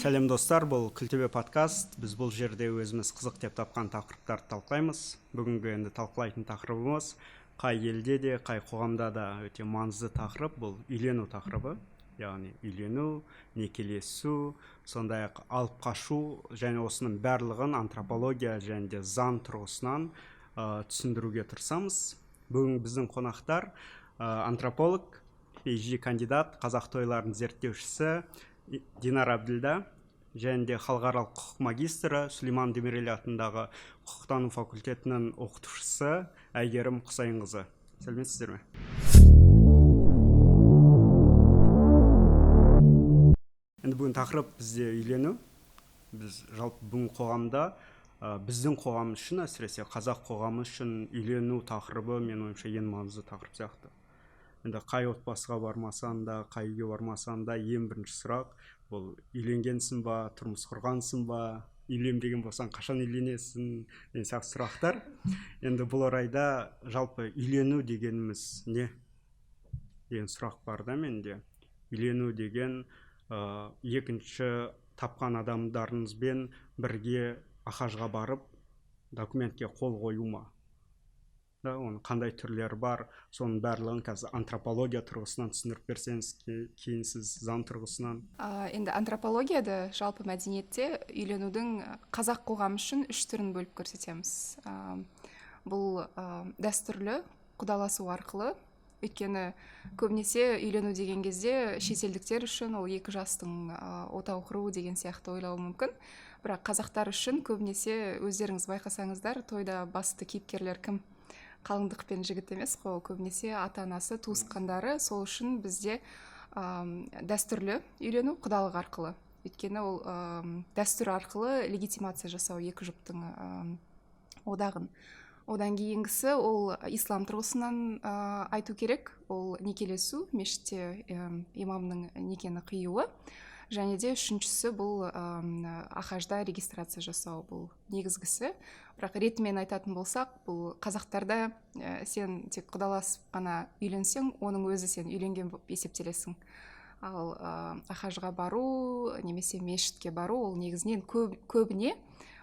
Сәлем достар, бұл Күлтөбе подкаст. Біз бұл жерде өзіміз қызық деп тапқан тақырыптарды талқылаймыз. Бүгінгі енді талқылайтын тақырыбымыз қай елде де, қай қоғамда да өте маңызды тақырып, бұл үйлену тақырыбы. Яғни үйлену, некелесу, сондай-ақ алып қашу және осының барлығын антропология және де заң тұрғысынан түсіндіруге тырысамыз. Бүгін біздің қонақтар антрополог, PhD кандидат, қазақ тойларын зерттеушісі Динар Абділда және де халықаралық құқық магистрі Сүлейман Демирел атындағы құқықтану факультетінің оқытушысы Әйгерім Құсайынқызы. Сәлеметсіздер ме? Енді бүгін тақырып бізде үйлену. Біз жалпы бүгін қоғамда біздің қоғам үшін, әсіресе қазақ қоғамы үшін үйлену тақырыбы мен ойымша ең маңызды тақырып сияқты. Енді қай отбасыға бармасан да, қай үйге бармасан да ең бірінші сұрақ бұл үйленгенсің ба, тұрмыс құрғансың ба, үйленбеген болсаң қашан үйленесің деген сияқты сұрақтар. Енді бұл орайда жалпы үйлену дегеніміз не деген сұрақ бар да менде. Үйлену деген екінші тапқан адамдарыңызбен бірге ахажға барып документке қол қою ма? Оның қандай түрлері бар, соның барлығын қазір антропология тұрғысынан түсіндіріп берсеңіз, кейін сіз заң тұрғысынан. Енді антропологияда жалпы мәдениетте үйленудің қазақ қоғамы үшін үш түрін бөліп көрсетеміз. Бұл дәстүрлі құдаласу арқылы, өйткені көбінесе үйлену деген кезде шетелдіктер үшін ол екі жастың отау құру деген сияқты ойлауы мүмкін. Бірақ қазақтар үшін көбінесе өздеріңіз байқасаңыздар, тойда басты кейіпкерлер кім? Қалыңдық пен жігіт емес қой, көбінесе ата-анасы, туысқандары. Сол үшін бізде дәстүрлі үйлену құдалық арқылы. Өйткені ол дәстүр арқылы легитимация жасау екі жұптың одағын. Одан кейінгісі ол ислам тұрғысынан айту керек, ол некелесу, мешітте имамның некені қиюы. Және де үшіншісі бұл ахажда регистрация жасау, бұл негізгісі. Бірақ ретімен айтатын болсақ, бұл қазақтарда сен тек құдаласып қана үйленсең, оның өзі сен үйленген болып есептелесің. Ал ахажға бару, немесе мешітке бару, ол негізінен көбіне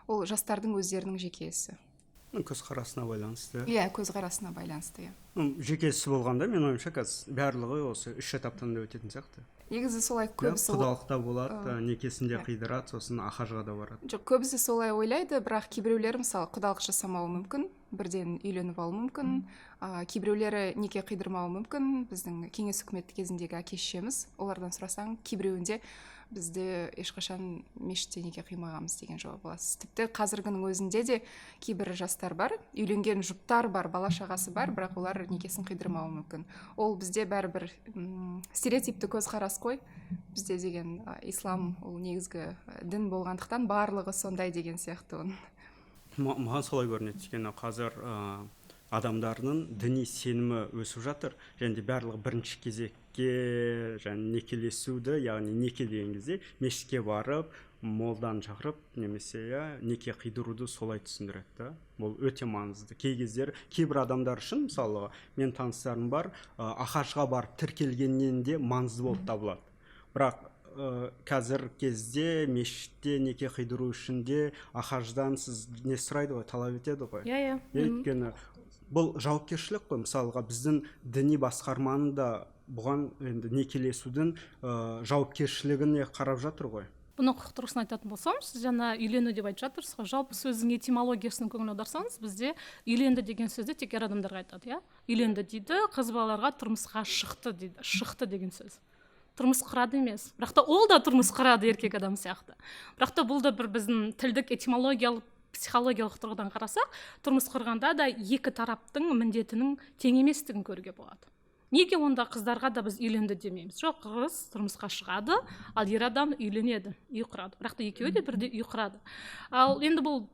ол жастардың өздерінің жеке ісі. Көзқарасына байланысты. Иә, көзқарасына байланысты. Жеке ісі болғанда, мен ойымша қазір барлығы осы үш этаптан да өтетін сияқты. Негізі солай көбісі құдалықта болады, некесінде қидырады, сосын ахажға да барады. Жоқ, көбісі солай ойлайды, бірақ кейбіреулер мысалы құдалық жасамауы мүмкін, бірден үйленіп алуы мүмкін, кейбіреулері неке қидырмауы мүмкін. Біздің кеңес үкіметі кезіндегі әке-шешеміз, олардан сұрасаң, кейбіреуінде бізде ешқашан мешітте неке қимағанбыз деген жауап аласыз. Тіпті қазіргінің өзінде де кейбір жастар бар, үйленген жұптар бар, бала шағасы бар, бірақ олар некесін қидырмауы мүмкін. Ол бізде бәрібір стереотипті көзқарас қой. Бізде деген ислам ол негізгі дін болғандықтан барлығы сондай деген сияқты. Маған солай көрінеді, өйткені қазір адамдарының діни сенімі өсіп жатыр, және де барлығы бірінші кезекке және некелесуді, яғни неке деген кезде мешітке барып, молдан шақырып, немесе неке қидыруды солай түсіндіреді. Бұл өте маңызды. Кей кездер кейбір адамдар үшін, мысалы, мен таныстарым бар, ахажға барып тіркелгеннен де маңызды болып табылады. Бірақ қазір кезде мешітте неке қидыру үшін де ахаждан сіз не сұрайды ғой, талап етеді ғой. Иә. Өйткені бұл жауапкершілік қой. Мысалға біздің діни басқарманы да бұған енді некелесудің жауапкершілігіне қарап жатыр ғой. Бұны құқық тұрғысынан айтатын болсам, сіз жаңа үйлену деп айтып жатырсыз ғой. Жалпы сөздің этимологиясына көңіл аударсаңыз, бізде үйленді деген сөзді тек ер адамдарға айтады, иә? Үйленді дейді, қыз балаларға тұрмысқа шықты дейді. Шықты деген сөз. Тұрмыс құрады емес. Бірақ та ол да тұрмыс құрады еркек адам сияқты. Бірақ та бұл да бір біздің тілдік этимологиялық психологиялық тұрғыдан қарасақ, тұрмыс құрғанда да екі тараптың міндетінің тең еместігін көруге болады. Неге онда қыздарға да біз үйленді демейміз? Жоқ, қыз тұрмысқа шығады, ал ер адам үйленеді, үй құрады. Бірақ та екеуі де бірде үй құрады. Ал енді бұл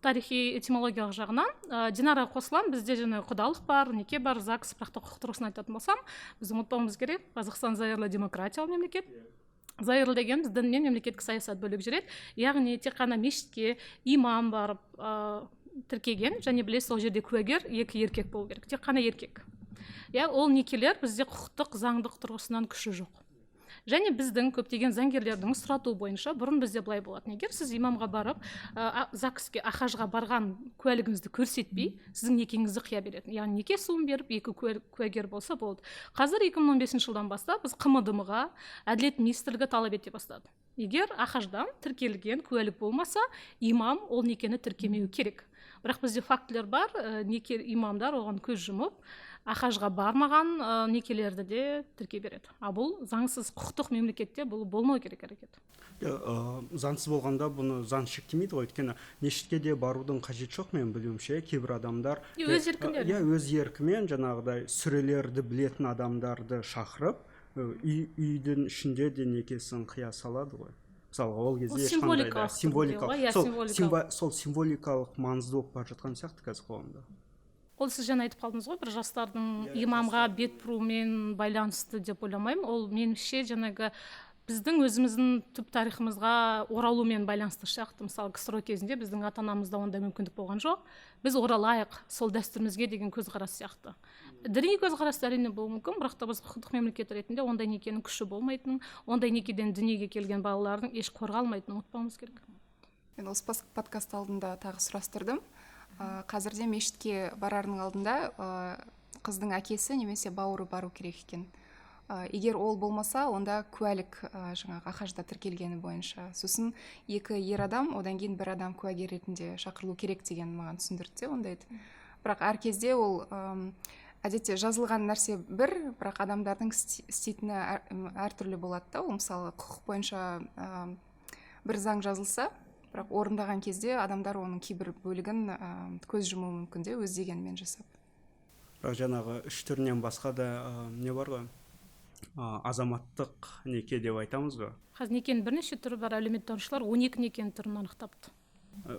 тарихи этимологиялық жағынан Динара қосылам, бізде жаңа құдалық бар, неке бар, ЗАГС, бірақ та құқық тұрғысынан айтатын болсам, біз ұмытпауымыз керек, Қазақстан зайырлы демократиялы мемлекет. Зайырлы деген біз дін мен мемлекеттік саясат бөлек жүреді. Яғни тек қана мешітке имам барып тіркеген, және білесіз, ол жерде куәгер екі еркек болу керек, тек қана еркек. Ол некелер бізде құқықтық заңдық тұрғысынан күші жоқ. Және біздің көптеген заңгерлердің сұратуы бойынша бұрын бізде былай болатын: егер сіз имамға барып ЗАГСке, ахажға барған куәлігіңізді көрсетпей сіздің некеңізді қия беретін, яғни неке суын беріп екі куәгер болса болды. Қазір 2015 жылдан бастап біз қа әділет министрлігі талап ете бастады: егер ахаждан тіркелген куәлік болмаса, имам ол некені тіркемеу керек. Бірақ бізде фактілер бар, неке имамдар оған көз жұмып ахажға бармаған некелерді де тіркей береді. Бұл заңсыз, құқықтық мемлекетте бұл болмау керек әрекет. Заңсыз болғанда бұны заң шектемейді ғой, өйткені мешітке де барудың қажеті жоқ, мен білуімше. Кейбір адамдар өз еркіндері. өз еркімен жаңағыдай сүрелерді білетін адамдарды шақырып, үйдің ішінде де некесін қия салады ғой. Мысалға, ол кезде сол символикалық маңызды болып бара жатқан сияқты қазір қоғамда. Ол сіз жаңа айтып қалдыңыз ғой, бір жастардың имамға бет бұруымен байланысты деп ойламаймын. Ол меніңше жаңағы біздің өзіміздің түп тарихымызға оралумен байланысты сияқты. Мысалы, КСРО кезінде біздің ата-анамызда ондай мүмкіндік болған жоқ. Біз оралайық сол дәстүрімізге деген көзқарас сияқты. Діни көзқарас әрине болуы мүмкін, бірақ та біз құқықтық мемлекет ретінде ондай некенің күші болмайтынын, ондай некеден дүниеге келген балалардың еш қорғалмайтынын ұмытпауымыз керек. Мен осы подкаст алдында тағы сұрастырдым. Қазірде мешітке барардың алдында қыздың әкесі немесе бауыры бару керек екен. Егер ол болмаса, онда куәлік жаңағы ахажда тіркелгені бойынша. Сосын екі ер адам, одан кейін бір адам куәгер ретінде шақырылу керек деген маған түсіндірді, ондайды. Бірақ әр кезде ол әдетте жазылған нәрсе бірақ адамдардың істейтіні әртүрлі болады да. Ол мысалы құқық бойынша бір заң жазылса, бірақ орындаған кезде адамдар оның кейбір бөлігін көз жұмуы мүмкін де, өз дегенмен жасап. Бірақ жаңағы үш түрінен басқа да не бар ғой? Азаматтық неке деп айтамыз ғой. Қазір некенің бірнеше түрі бар, әлеуметтанушылар 12 некенің түрін анықтапты.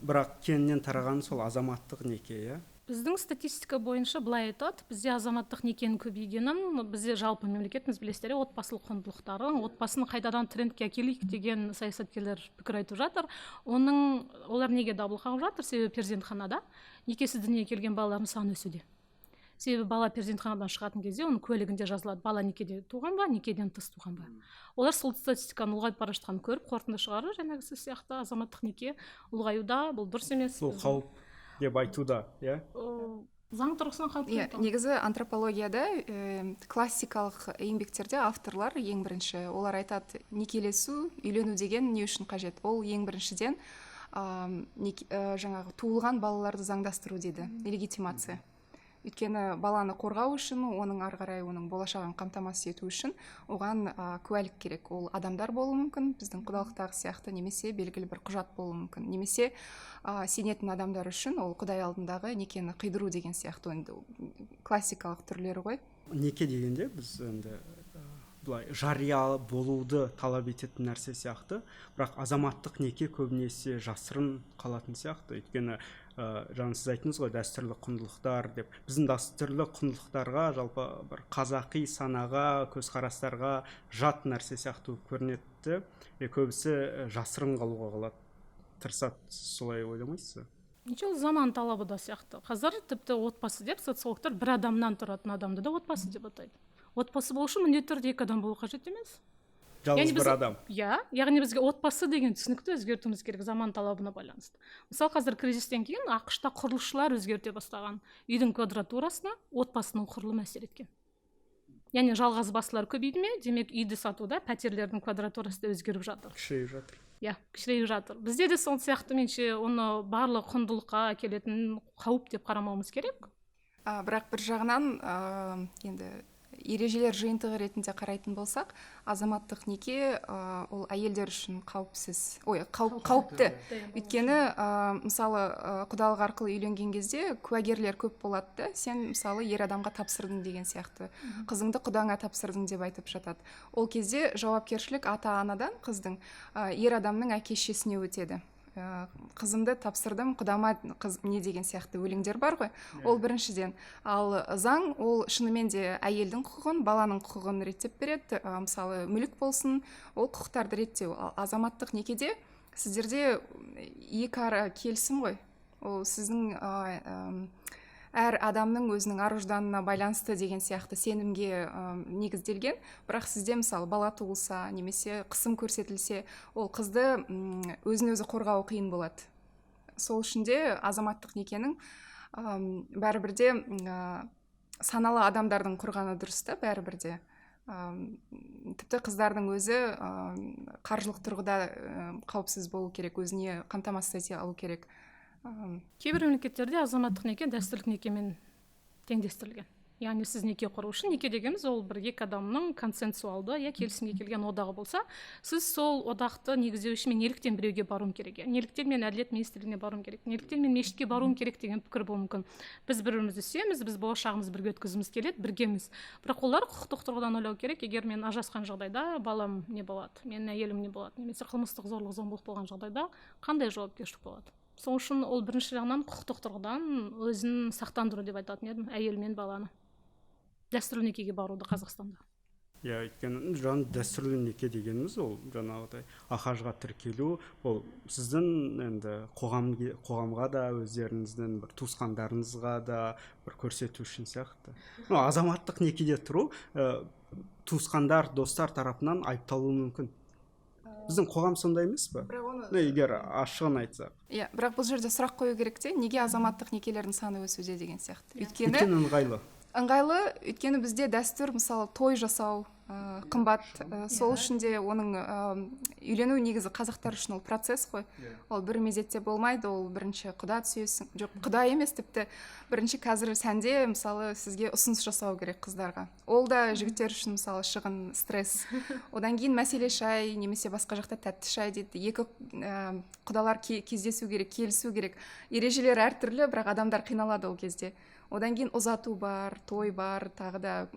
Бірақ кеңінен тараған сол азаматтық неке, иә? Біздің статистика бойынша былай айтады: бізде азаматтық некенің көбейгенін, бізде жалпы мемлекетіміз білесіздер, отбасылық құндылықтарын, отбасын қайтадан трендке әкелейік деген саясаткерлер пікір айтып жатыр. Олар неге дабыл қағып жатыр? Себебі перзентханада некесіз дүниеге келген балалардың саны өсуде. Себебі бала перзентханадан шығатын кезде оның куәлігінде жазылады: бала некеде туған ба, некеден тыс туған ба. Олар сол статистиканы ұлғайып бара жатқанын көріп қорытынды шығарып, жаңағы сіз сияқты азаматтық неке ұлғаюда, бұл дұрыс емес. Бұл қауіп деп айтуда, иә? Заң тұрғысынан қауіп. Негізі антропологияда классикалық еңбектерде авторлар ең бірінші олар айтады: некелесу, үйлену деген не үшін қажет? Ол ең біріншіден жаңағы туылған балаларды заңдастыру дейді, легитимация. Өйткені баланы қорғау үшін, оның ары қарай оның болашағын қамтамасыз ету үшін оған куәлік керек. Ол адамдар болуы мүмкін, біздің құдалықтағы сияқты, немесе белгілі бір құжат болуы мүмкін, немесе сенетін адамдар үшін ол құдай алдындағы некені қидыру деген сияқты классикалық түрлері ғой. Неке дегенде біз енді былай жария болуды талап ететін нәрсе сияқты, бірақ азаматтық неке көбінесе жасырын қалатын сияқты. Өйткені жаңа сіз айттыңыз ғой, дәстүрлі құндылықтар деп. Біздің дәстүрлі құндылықтарға, жалпы бір қазақи санаға, көзқарастарға жат нәрсе сияқты көрінеді. Көбісі жасырын қалуға қалады. Тырысады, солай ойламайсыз? Ничего, заман талабы да сияқты. Қазір тіпті отбасы деп социологтар бір адамнан тұратын адамды да отбасы деп атайды. Отбасы болу үшін міндетті түрде екі адам болу қажет емес. Жалғыз бір адам. Иә, яғни бізге отбасы деген түсінікті өзгертуіміз керек заман талабына байланысты. Мысалы, қазір кризистен кейін ақш-та құрылысшылар өзгерте бастаған. Үйдің квадратурасына отбасының құрылымы әсер еткен. Яғни жалғыз басылар көбейді ме, демек үйді сатуда пәтерлердің квадратурасы да өзгеріп жатыр. Кішірейіп жатыр. Иә, кішірейіп жатыр. Бізде де сол сияқты менше оны барлық құндылыққа әкелетін қауіп деп қарамауымыз керек. Бірақ бір жағынан енді ережелер жиынтығы ретінде қарайтын болсақ, азаматтық неке ол әйелдер үшін қауіпті. Өйткені мысалы құдалық арқылы үйленген кезде куәгерлер көп болады да, сен мысалы ер адамға тапсырдың деген сияқты, қызыңды құдаңа тапсырдың деп айтып жатады. Ол кезде жауапкершілік ата-анадан қыздың ер адамның әке-шешесіне өтеді. Қызымды тапсырдым, құдама не деген сияқты өлеңдер бар ғой. Ол біріншіден. Ал заң ол шынымен де әйелдің құқығын, баланың құқығын реттеп береді. Мысалы мүлік болсын, ол құқықтарды реттеу. Азаматтық некеде сіздерде екі ара келісім ғой. Ол сіздің әр адамның өзінің ар ұжданына байланысты деген сияқты сенімге негізделген. Бірақ сізде мысалы бала туылса немесе қысым көрсетілсе, ол қызды өзін өзі қорғау қиын болады. Сол үшін де азаматтық некенің бәрібір де саналы адамдардың құрғаны дұрыс та, бәрібір де. Тіпті қыздардың өзі қаржылық тұрғыда қауіпсіз болу керек, өзіне қамтамасыз ете алу керек. Кейбір мемлекеттерде азаматтық неке дәстүрлік некемен теңдестірілген. Яғни сіз неке құру үшін, неке дегеніміз ол бір екі адамның консенсуалды, келісімге келген одағы болса, сіз сол одақты негіздеу үшін мен неліктен біреуге баруым керек, неліктен мен әділет министрлігіне баруым керек, неліктен мен мешітке баруым керек деген пікір болуы мүмкін. Біз бір-бірімізді сүйеміз, біз болашағымызды бірге өткізгіміз келеді, біргеміз. Бірақ олар құқықтық тұрғыдан ойлау керек, егер мен ажырасқан жағдайда балам не болады, менің әйелім не болады, немесе қылмыстық зорлық-зомбылық болған жағдайда қандай жауапкершілік болады. Сол үшін ол бірінші жағынан құқықтық тұрғыдан өзін сақтандыру деп айтатын едім, әйел мен баланы. Дәстүрлі некеге баруды Қазақстанда. Өйткені дәстүрлі неке дегеніміз ол жаңағыдай ахажға тіркелу, ол сіздің енді қоғамға да, өздеріңіздің бір туысқандарыңызға да бір көрсету үшін сияқты. Азаматтық некеде тұру туысқандар, достар тарапынан айыпталуы мүмкін. Біздің қоғам сондай емес пе? Егер ашығын айтсақ. Бірақ бұл жерде сұрақ қою керек те, неге азаматтық некелердің саны өсуде деген сияқты. Өйткені ыңғайлы, өйткені бізде дәстүр, мысалы той жасау қымбат, сол үшін де оның үйлену негізі қазақтар үшін ол процесс қой. Ол бір мезетте болмайды, ол бірінші құда түсесің, жоқ құда емес, тіпті бірінші қазір сәнде мысалы сізге ұсыныс жасау керек қыздарға. Ол да жігіттер үшін мысалы шығын, стресс. Одан кейін мәселе шай, немесе басқа жақта тәтті шай дейді. Екі құдалар кездесу керек, келісу керек. Ережелер әртүрлі, бірақ адамдар қиналады ол кезде. Одан кейін ұзату бар, той бар, тағы да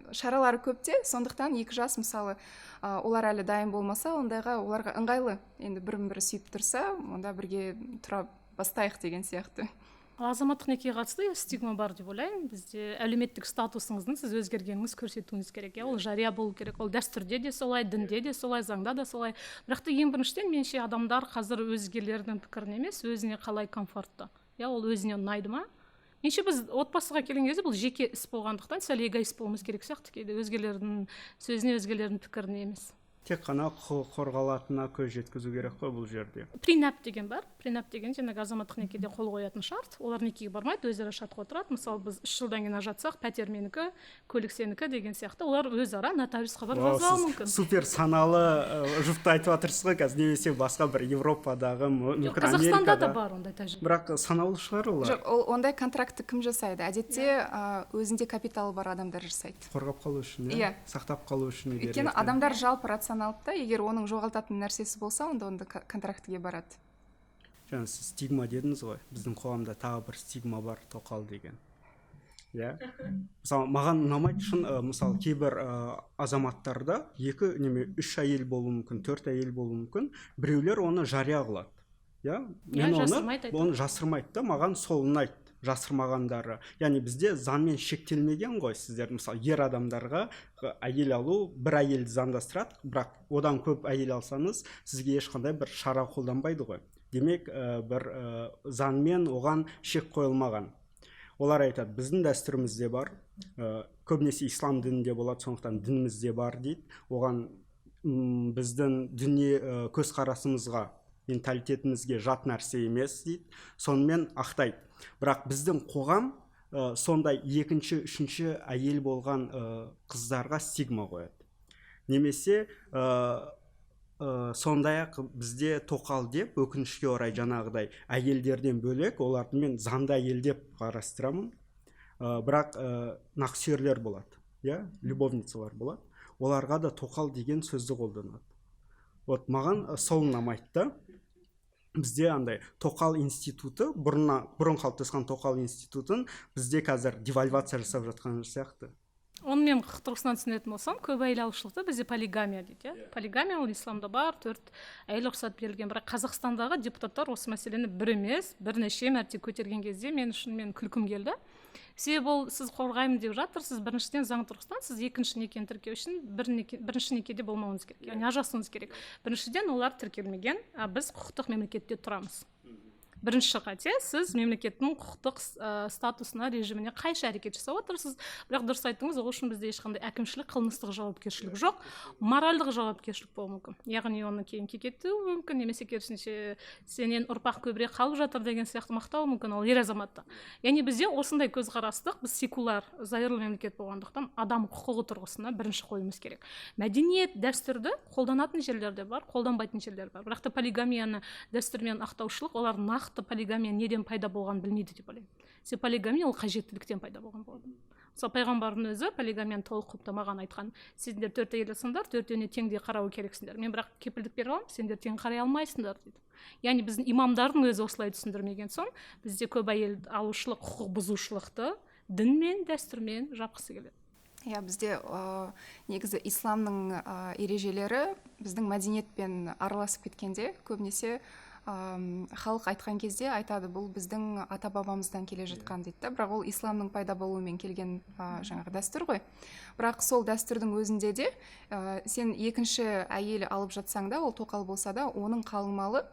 шаралары көпте, сондықтан екі жас мысалы олар әлі дайын болмаса, ондайға оларға ыңғайлы. Енді бірін-бірі сүйіп тұрса, онда бірге тұра бастайық деген сияқты. Азаматтық некеге қатысты стигма бар деп ойлаймын. Бізде әлеуметтік статусыңыздың сіз өзгергеніңіз көрсетуіңіз керек. Ол жария болу керек. Ол дәстүрде де солай, дінде де солай, заңда да солай. Бірақ та ең біріншіден меніңше адамдар қазір өзгелердің пікірін емес, өзіне қалай комфортты. Ол өзіне ұнайды ма? Менше біз отбасыға келген кезде бұл жеке іс болғандықтан сәл эгоист болуымыз керек сияқты, кейде өзгелердің сөзіне, өзгелердің пікіріне емес. Тек қана қорғалатынына көз жеткізу керек қой бұл жерде. Принап деген бар. Принап деген жаңағы азаматтық некеде қол қоятын шарт. Олар некеге бармайды, өздері шартқа отырады. Мысалы біз 3 жылдан кейін ажыратсақ, пәтер менікі, көлік сенікі деген сияқты. Олар өзара нотариусқа барып жазалауы мүмкін. Супер саналы жұпты айтып отырсыз ғой қазір, немесе басқа бір Европадағы, мүмкін Америкада. Қазақстанда да бар ондай тәжірибе. Бірақ санаулы шығар олар. Жоқ, ондай контрактты кім жасайды? Әдетте өзінде капиталы бар адамдар жасайды. Қорғап қалу үшін, сақтап қалу үшін. Өйткені адамдар жалпы рационалды, егер оның жоғалтатын нәрсесі болса, онда контрактіге барады. Жаңа сіз стигма дедіңіз ғой, біздің қоғамда тағы бір стигма бар, тоқал деген. Мысалы, маған ұнамайды шын, мысалы, кейбір азаматтарда 2 неме 3 әйел болуы мүмкін, 4 әйел болуы мүмкін, біреулер оны жария қылады. Оны жасырмайды да, маған сол ұнайды. Жасырмағандары. Яғни бізде заңмен шектелмеген ғой, сіздер мысалы ер адамдарға әйел алу, бір әйелді заңдастырады, бірақ одан көп әйел алсаңыз, сізге ешқандай бір шара қолданбайды ғой. Демек, бір заңмен оған шек қойылмаған. Олар айтады, біздің дәстүрімізде бар, көбінесе ислам дінінде болады, сондықтан дінімізде бар дейді. Оған біздің дүние көзқарасымызға, менталитетімізге жат нәрсе емес дейді. Сонымен ақтайды. Бірақ біздің қоғам сондай 2-ші, 3-ші әйел болған қыздарға стигма қояды. Немесе сондай-ақ бізде тоқал деп, өкінішке орай жаңағыдай әйелдерден бөлек, оларды мен заңды әйел деп қарастырамын. Бірақ нақсүйерлер болады, любовницалар болады. Оларға да тоқал деген сөзді қолданады. Маған сол ұнамайды да. Бізде андай тоқал институты, бұрын қалыптасқан тоқал институтын бізде қазір девальвация жасап жатқан сияқты. Оны мен құқық тұрғысынан түсінетін болсам, көп әйел алушылықты бізде полигамия дейді. Полигамия ол исламда бар, 4 әйел рұқсат берілген. Бірақ Қазақстандағы депутаттар осы мәселені бір емес, бірнеше мәрте көтерген кезде мен күлкім келді. Себебі ол сіз қорғаймын деп жатырсыз, біріншіден заң тұрғысынан сіз 2-ші некені тіркеу үшін бірінші некеде болмауыңыз керек, яғни ажырасуыңыз керек. Біріншіден олар тіркелмеген, біз құқықтық мемлекетте тұрамыз. бірінші қате, сіз мемлекеттің құқықтық статусына, режиміне қайшы әрекет жасап отырсыз. Бірақ дұрыс айттыңыз, ол үшін бізде ешқандай әкімшілік, қылмыстық жауапкершілік жоқ, моральдық жауапкершілік болуы мүмкін. Яғни оны кейін кекету мүмкін, немесе керісінше сенен ұрпақ көбірек қалып жатыр деген сияқты мақтау мүмкін, ол ер азаматты. Яғни бізде осындай көзқарастық, біз секуляр, зайырлы мемлекет болғандықтан адам құқығы тұрғысына бірінші қоюымыз керек. Мәдениет, дәстүрді қолданатын жерлер де бар, қолданбайтын жерлер бар. Бірақ та полигамияны дәстүрмен ақтаушылық, олар нақты полигамия неден пайда болғанын білмейді деп ойлаймын. Полигамия ол қажеттіліктен пайда болған болады. Мысалы пайғамбардың өзі полигамияны толық құптамаған айтқан: сендер 4 әйел алсаңдар, 4-іне теңдей қарауы керексіңдер. Мен бірақ кепілдік бере аламын, сендер тең қарай алмайсыңдар дейді. Яғни біздің имамдардың өзі осылай түсіндірмеген соң, бізде көп әйел алушылық, құқық бұзушылықты дінмен, дәстүрмен жапқысы келеді. Иә, бізде негізі исламның ережелері біздің мәдениетпен араласып кеткенде, көбінесе халық айтқан кезде айтады, бұл біздің ата бабамыздан келе жатқан дейді да, бірақ ол исламның пайда болуымен келген жаңағы дәстүр ғой. Бірақ сол дәстүрдің өзінде де сен екінші әйел алып жатсаң да, ол тоқал болса да, оның қалыңмалы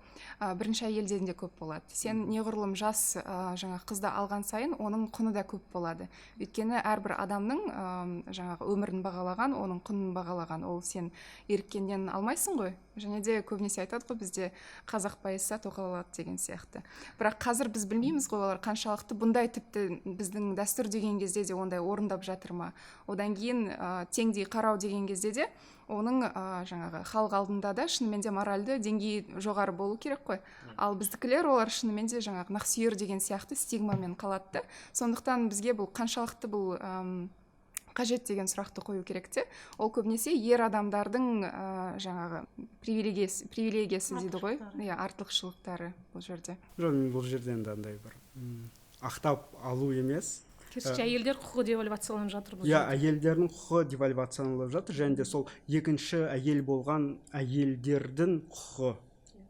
бірінші әйелден де көп болады. Сен неғұрлым жас жаңағы қызды алған сайын оның құны да көп болады. Өйткені әрбір адамның жаңағы өмірін бағалаған, оның құнын бағалаған, ол сен еріккеннен алмайсың ғой. Және де көбінесе айтады ғой, бізде қазақ байыса тоқал алады деген сияқты. Бірақ қазір біз білмейміз ғой, олар қаншалықты бұндай, тіпті біздің дәстүр деген кезде де ондай орындап жатыр ма. Одан кейін теңдей қарау деген кезде де оның жаңағы халық алдында да шынымен де моральды деңгейі жоғары болу керек қой. Ал біздікілер олар шынымен де жаңағы нақсүйер деген сияқты стигмамен қалады. Сондықтан бізге бұл қаншалықты бұл қажет деген сұрақты қою керек те. Ол көбінесе ер адамдардың жаңағы привилегиясы дейді ғой, артықшылықтары бұл жерде. Жоқ, бұл жерде андай бір ақтап алу емес. Керісінше әйелдер құқығы девальвацияланып жатыр бұл. Иә, әйелдердің құқығы девальвацияланып жатыр, және де сол екінші әйел болған әйелдердің құқығы.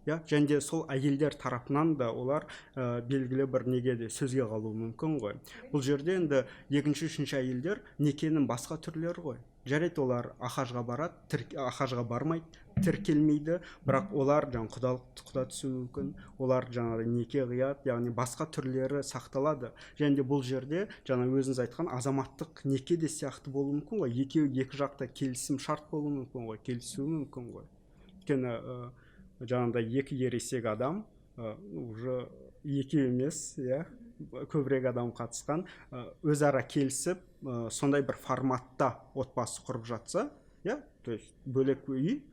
Ja, және де сол әйелдер тарапынан да олар белгілі бір неге де сөзге қалуы мүмкін ғой. Бұл жерде енді екінші, үшінші әйелдер некенің басқа түрлері ғой. Жарайды, олар ахажға барады, ахажға бармайды, тіркелмейді, бірақ олар құда түсуі мүмкін, олар жаңағы неке қияды, яғни басқа түрлері сақталады. Және де бұл жерде жаңа өзіңіз айтқан азаматтық неке де сияқты болуы мүмкін ғой. Екі жақта келісім шарт болуы мүмкін ғой, келісуі мүмкін ғой. Өйткені жаңағыдай екі ересек адам, уже екі емес, көбірек адам қатысқан, өзара келісіп, сондай бір форматта отбасы құрып жатса, то есть бөлек үй,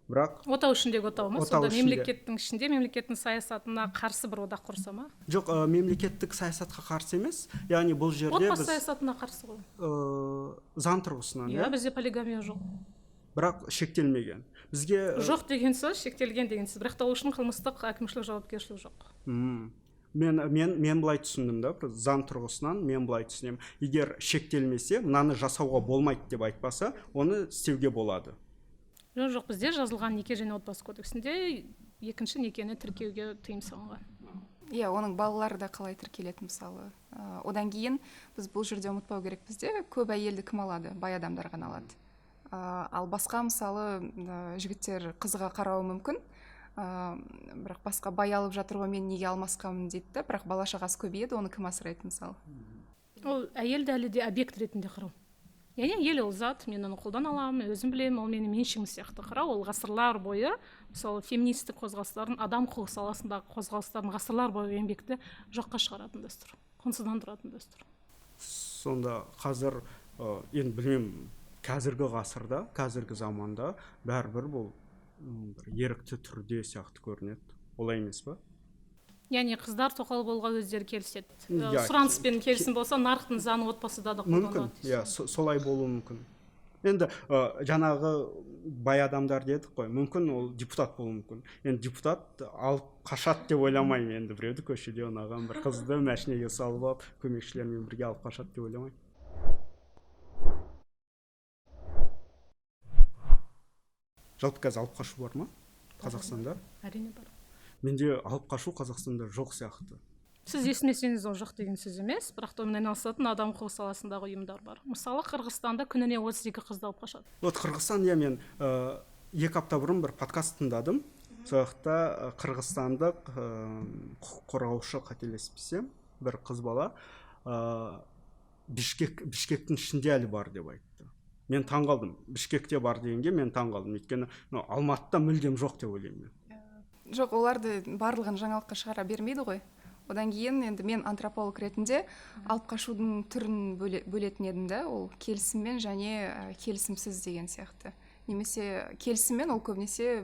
бірақ отау ішіндегі отау ма? Сонда мемлекеттің ішінде, мемлекеттің саясатына қарсы бір одақ құрса ма? Жоқ, мемлекеттік саясатқа қарсы емес, яғни бұл жерде отбасы саясатына қарсы ғой. Заң тұрғысынан. Иә, бізде полигамия жоқ. Бірақ шектелмеген. Бізге жоқ деген сөз, шектелген деген сөз. Бірақ та ол үшін қылмыстық әкімшілік жауапкершілік жоқ. Мен былай түсіндім да, заң тұрғысынан мен былай түсінемін. Егер шектелмесе, мынаны жасауға болмайды деп айтпаса, оны істеуге болады. Жоқ, бізде жазылған неке және отбасы кодексінде екінші некені тіркеуге тыйым салынған. Иә, оның балалары да қалай тіркеледі мысалы. Одан кейін біз бұл жерде ұмытпау керек, бізде көп әйелді кім алады? Бай адамдар ғана алады. Ал басқа мысалы жігіттер қызға қарауы мүмкін, бірақ басқа бай алып жатыр ғой, мен неге алмасқамын дейді, бірақ бала шағасы көбейеді, оны кім асырайды мысалы. Ол әйелді әлі де объект ретінде қарау. Яғни әйел ол зат, мен оны қолдан аламын, өзім білемін, ол менің меншігім сияқты қарау. Ол ғасырлар бойы мысалы феминистік қозғалыстардың, адам құқығы саласындағы қозғалыстардың ғасырлар бойы еңбекті жоққа шығаратын дәстүр, құнсыздандыратын дәстүр. Сонда қазір енді білмеймін, қазіргі ғасырда, қазіргі заманда бәрібір бұл ерікті түрде сияқты көрінеді. Олай емес па? Яғни қыздар тоқал болуға өздері келіседі. Сұраныспен келісім болса, нарықтың заңы отбасыда да қолданылады. Мүмкін, солай болуы мүмкін. Енді жаңағы бай адамдар дедік қой, мүмкін ол депутат болуы мүмкін. Енді депутат алып қашат деп ойламаймын, енді біреуді көшеде ұнаған бір қызды мәшинеге салып алып, көмекшілермен бірге алып қашат деп ойламаймын. Жалпы қазір алып қашу бар ма Қазақстанда? Әрине бар. Менде алып қашу Қазақстанда жоқ сияқты. Сіз естімесеңіз ол жоқ деген сөз емес, бірақ та онымен айналысатын адам құқығы саласындағы ұйымдар бар. Мысалы, Қырғызстанда күніне 32 қызды алып қашады. Вот Қырғызстан, мен 2 апта бұрын бір подкаст тыңдадым. сол жақта қырғызстандық құқық қорғаушы, қателеспесем, бір қыз бала Бішкектің ішінде әлі бар деп айтты. Мен таң қалдым. Бішкекте бар дегенге мен таң қалдым. Өйткені Алматыда мүлдем жоқ деп ойлаймын мен. Жоқ, оларды барлығын жаңалыққа шығара бермейді ғой. Одан кейін енді мен антрополог ретінде алып қашудың түрін бөлетін едім да, ол келісіммен және келісімсіз деген сияқты. Немесе келісіммен ол көбінесе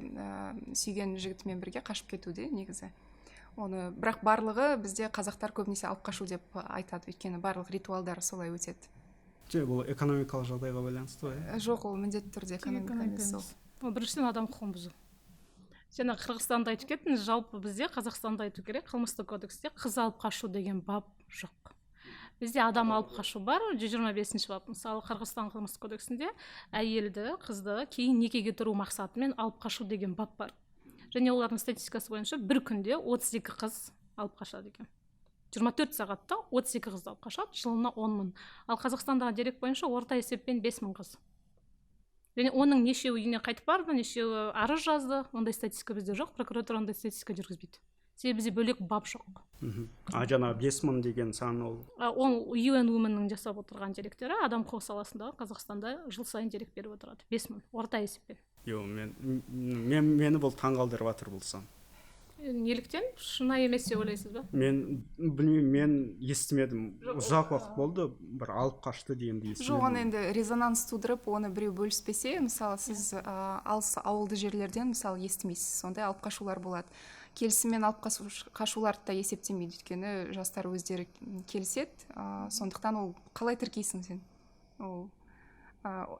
сүйген жігітімен бірге қашып кетуде негізі. Оны бірақ барлығы бізде қазақтар көбінесе алып қашу деп айтады, өйткені барлық ритуалдар солай өтеді. Бұл экономикалық жағдайға байланысты ғой? Жоқ, ол міндетті түрде экономика емес. Ол біріншіден адам құқығын бұзу. Жаңа Қырғызстанда айтып кеттіңіз, жалпы бізде Қазақстанда айту керек, қылмыстық кодексте қыз алып қашу деген бап жоқ. Бізде адам алып қашу бар, 125-ші бап. Мысалы, Қырғызстан қылмыстық кодексінде әйелді, қызды кейін некеге тұру мақсатымен алып қашу деген бап бар. Және олардың статистикасы бойынша бір күнде 32 қыз алып қашады екен. 24 сағатта 32 қыз алып қашады, жылына 10 мың. Ал Қазақстандағы дерек бойынша орта есеппен 5 мың қыз. Және оның нешеуі үйіне қайтып барды, нешеуі арыз жазды, ондай статистика бізде жоқ, прокуратура ондай статистика жүргізбейді. Себебі бізде бөлек бап жоқ. Жаңа 5 мың деген сан ол? Ол UN Women-ның жасап отырған деректері, адам құқығы саласындағы Қазақстанда жыл сайын дерек беріп отырады. 5 мың, орта есеппен. Мені бұл таңғалдырып жатыр бұл сан. Неліктен? Шынайы емес деп ойлайсыз ба? Мен білмеймін, мен естімедім. Ұзақ уақыт болды, бір алып қашты дегенді естімедім. Жоқ, оны енді резонанс тудырып, оны біреу бөліспесе, мысалы сіз алыс ауылды жерлерден мысалы естімейсіз, сондай алып қашулар болады. Келісіммен алып қашуларды да есептемейді, өйткені жастар өздері келіседі, сондықтан ол қалай тіркейсің сен?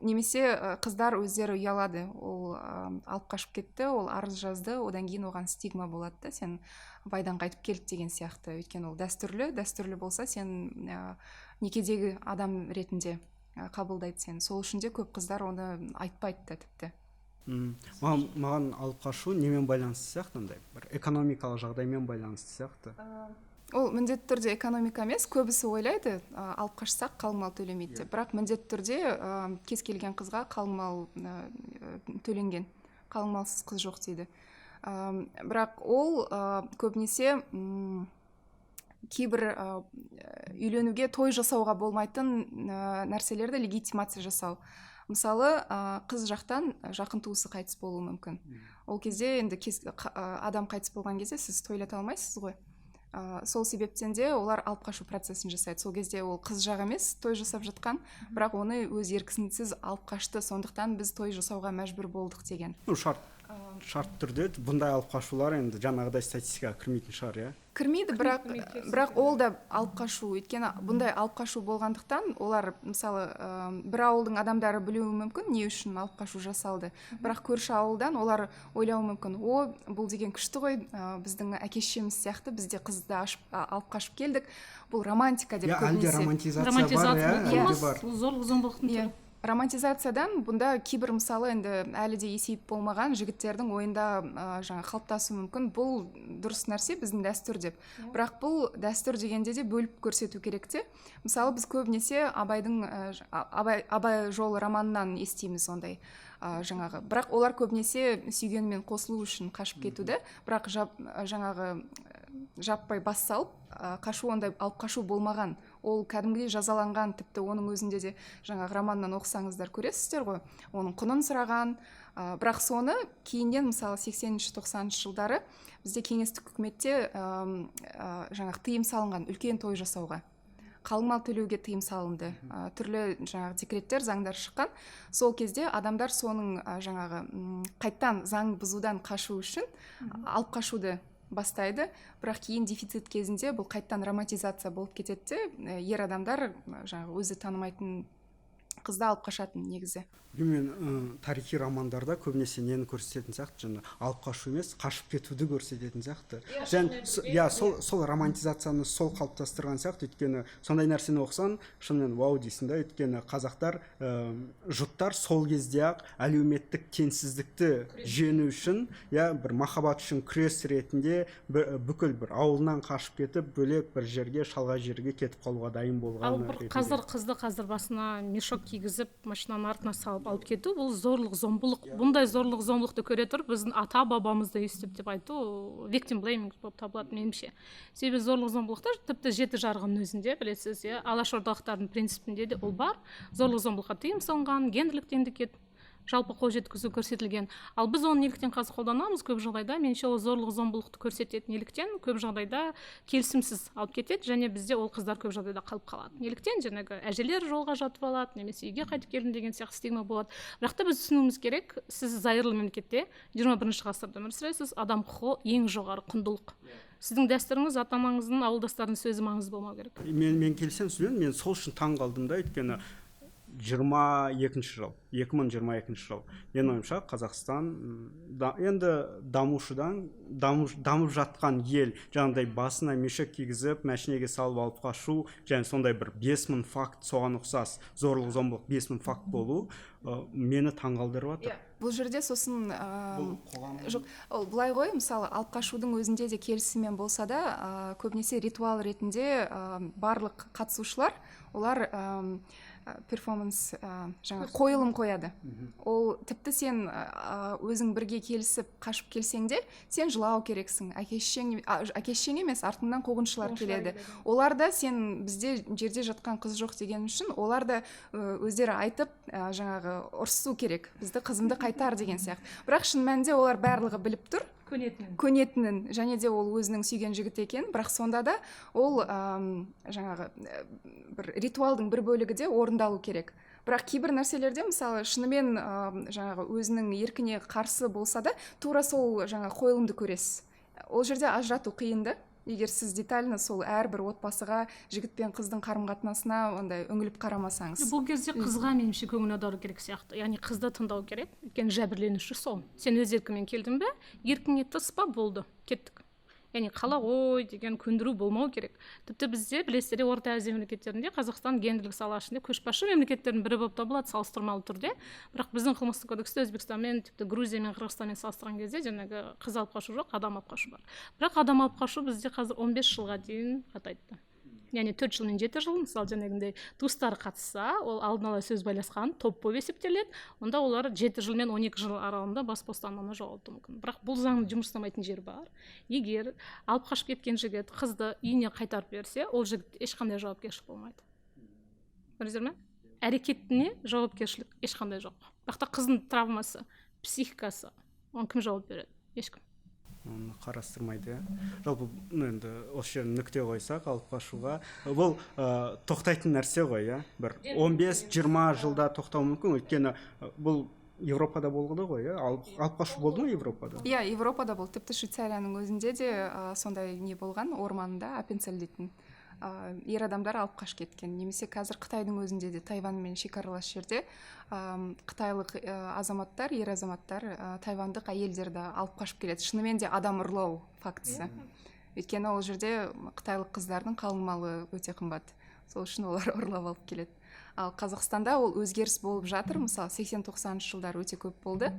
Немесе қыздар өздері ұялады, ол алып қашып кетті, ол арыз жазды, одан кейін оған стигма болады да, сен байдан қайтып келді деген сияқты. Өйткені ол дәстүрлі болса, сен некедегі адам ретінде қабылдайды сен. Сол үшін де көп қыздар оны айтпайды да тіпті. Маған алып қашу немен байланысты сияқты, бір экономикалық жағдаймен байланысты сияқты. Ол міндетті түрде экономика емес, көбісі ойлайды, алып қашсақ қалың мал төлемейді деп. Бірақ міндетті түрде кез келген қызға қалың мал төленген, қалың малсыз қыз жоқ дейді. Бірақ ол көбінесе кейбір үйленуге той жасауға болмайтын нәрселерді легитимация жасау. Мысалы, қыз жақтан жақын туысы қайтыс болуы мүмкін. Ол кезде енді адам қайтыс болған кезде сіз тойлата алмайсыз ғой. Сол себептен де олар алып қашу процесін жасайды. Сол кезде ол қыз жақ емес той жасап жатқан, бірақ оны өз еркісінсіз алып қашты, сондықтан біз той жасауға мәжбүр болдық деген. Шарт түрде бұндай алып қашулар енді жаңағыдай статистикаға кірмейтін шығар, иә? Кірмейді, бірақ ол да алып қашу. Өйткені бұндай алып қашу болғандықтан олар мысалы бір ауылдың адамдары білуі мүмкін не үшін алып қашу жасалды. Бірақ көрші ауылдан олар ойлауы мүмкін, бұл деген күшті ғой, біздің әке-шешеміз сияқты бізде қызды алып қашып келдік. Бұл романтика деп көбінесе. Әлде романтизация бар, зорлық-зомбылықтың түрі. Романтизациядан бұнда кейбір мысалы енді әлі де есейіп болмаған жігіттердің ойында жаңа қалыптасуы мүмкін, бұл дұрыс нәрсе, біздің дәстүр деп. Бірақ бұл дәстүр дегенде де бөліп көрсету керек те. Мысалы біз көбінесе Абай жолы романынан естиміз ондай жаңағы. Бірақ олар көбінесе сүйгенімен қосылу үшін қашып кетуді, бірақ жаңағы жаппай бас салып қашу ондай алып қашу болмаған. Ол кәдімгідей жазаланған, тіпті оның өзінде де жаңағы романнан оқысаңыздар көресіздер ғой, оның құнын сұраған. Бірақ соны кейіннен мысалы 80-90 жылдары бізде кеңестік үкіметте жаңағы тыйым салынған үлкен той жасауға. Қалың мал төлеуге тыйым салынды. Түрлі жаңағы декреттер, заңдар шыққан. Сол кезде адамдар соның жаңағы қайттан заң бұзудан қашу үшін алып қашуды бастайды, бірақ кейін дефицит кезінде бұл қайттан романтизация болып кетеді, ер адамдар жаңағы өзі танымайтын қызды алып қашатын негізі. Мен тарихи романдарда көбінесе нені көрсететін сияқты, жаңа алып қашу емес, қашып кетуді көрсететін сияқты. Сол романтизацияны сол қалыптастырған сияқты, өйткені сондай нәрсені оқысан, шынымен вау дейсің да, өйткені қазақтар, жұттар сол кезде-ақ әлеуметтік теңсіздікті жеңу үшін, бір махаббат үшін күрес ретінде бүкіл бір ауылынан қашып кетіп, бөлек бір жерге, шалғай жерге кетіп қалуға дайын болған. Ал бір қызды қазір басына мешок кигізіп машинаның артына салып алып кету, бұл зорлық зомбылық. Бұндай зорлық зомбылықты көре тұрып біздің ата бабамызды естіп деп айту victim blaming болып табылады меніңше. Себебі зорлық зомбылықтар тіпті жеті жарғының өзінде білесіз, алашордалықтардың принципінде де ол бар. Зорлық зомбылыққа тыйым салынған, гендерлік теңдікке жалпы қол жеткізу көрсетілген. Ал біз оны неліктен қазір қолданамыз? Көп жағдайда меніңше ол зорлық зомбылықты көрсетеді. Неліктен? Көп жағдайда келісімсіз алып кетеді, және бізде ол қыздар көп жағдайда қалып қалады. Неліктен? Жаңағы әжелер жолға жатып алады, немесе үйге қайтып келдім деген сияқты стигма болады. Бірақ та біз түсінуіміз керек, сіз зайырлы мемлекетте 21 ғасырда өмір сүресіз, адам құқығы ең жоғары құндылық. Сіздің дәстүріңіз, ата-анаңыздың, ауылдастарының сөзі маңызды болмау керек. Мен келсем сөйлен, мен сол үшін таң қалдым да, өйткені 2022 жыл, менің ойымша Қазақстан енді дамып жатқан ел, жаңағыдай басына мешек кигізіп, мәшинеге салып алып қашу, және сондай бір 5000 факт соған ұқсас зорлық зомбылық 5000 факт болу мені таңғалдырып жатыр. Бұл жерде сосын жоқ, ол былай ғой, мысалы алып қашудың өзінде де келісіммен болса да, көбінесе ритуал ретінде барлық қатысушылар олар перформанс жаңа қойылым қояды. Ол тіпті сен өзің бірге келісіп қашып келсең де, сен жылау керексің. Әке-шешең емес, артыңнан қуғыншылар келеді. Олар да сен бізде жерде жатқан қыз жоқ деген үшін, олар да өздері айтып жаңағы ұрсу керек. Бізді қызымды қайтар деген сияқты. Бірақ шын мәнінде олар барлығы біліп тұр. Көнетінін, және де ол өзінің сүйген жігіт екен, бірақ сонда да ол жаңағы бір ритуалдың бір бөлігі де орындалу керек. Бірақ кейбір нәрселерде, мысалы, шынымен жаңағы өзінің еркіне қарсы болса да, тура сол жаңа қойылымды көресіз. Ол жерде ажырату қиынды. Егер сіз детально сол әрбір отбасыға, жігіт пен қыздың қарым-қатынасына ондай үңіліп қарамасаңыз. Бұл кезде қызға меніңше көңіл аудару керек сияқты. Яғни қызды тыңдау керек. Өйткені жәбірленуші сол. Сен өз еркіңмен келдің бе? Еркіңе тыс па? Болды. Кеттік. Яғни қала ой деген көндіру болмау керек. Тіпті бізде білесіздер, Орта Азия мемлекеттерінде Қазақстан гендерлік сала ішінде көшбасшы мемлекеттердің бірі болып табылады салыстырмалы түрде. Бірақ біздің қылмыстық кодексте Өзбекстанмен, тіпті Грузия мен Қырғызстанмен салыстырған кезде жаңағы қыз алып қашу жоқ, адам алып қашу бар. Бірақ адам алып қашу бізде қазір 15 жылға дейін қатайды. Яғни 4 жыл мен 7 жыл, мысалы жаңағындай туыстары қатысса, ол алдын ала сөз байласқан топ болып есептеледі. Онда олар 7 жыл мен 12 жыл аралығында бас бостандығынан жоғалтуы мүмкін. Бірақ бұл заңның жұмыс істемейтін жері бар. Егер алып қашып кеткен жігіт қызды үйіне қайтарып берсе, ол жігіт ешқандай жауапкершілік болмайды. Көрдіңіздер ме? Әрекетіне жауапкершілік ешқандай жоқ. Бірақ та қыздың травмасы, психикасы, оны кім жауап береді? Ешкім. Оны қарастырмайды. Жалпы енді осы жерін нүкте қойсақ, алып қашуға бұл тоқтайтын нәрсе ғой, бір 15-20 жылда тоқтауы мүмкін, өйткені бұл Европада болды ғой, алып қашу болды ма Европада? Иә, Европада бұл, тіпті Швейцарияның өзінде де сондай не болған, орманында Аппенцель дейтін ер адамдар алып қашып кеткен. Немесе қазір Қытайдың өзінде де Тайваньмен шекаралас жерде қытайлық азаматтар, ер азаматтар тайвандық әйелдерді алып қашып келеді. Шынымен де адам ұрлау фактісі. Өйткені ол жерде қытайлық қыздардың қалың малы өте қымбат. Сол үшін олар ұрлап алып келеді. Ал Қазақстанда ол өзгеріс болып жатыр. Мысалы 80-90 жылдар өте көп болды.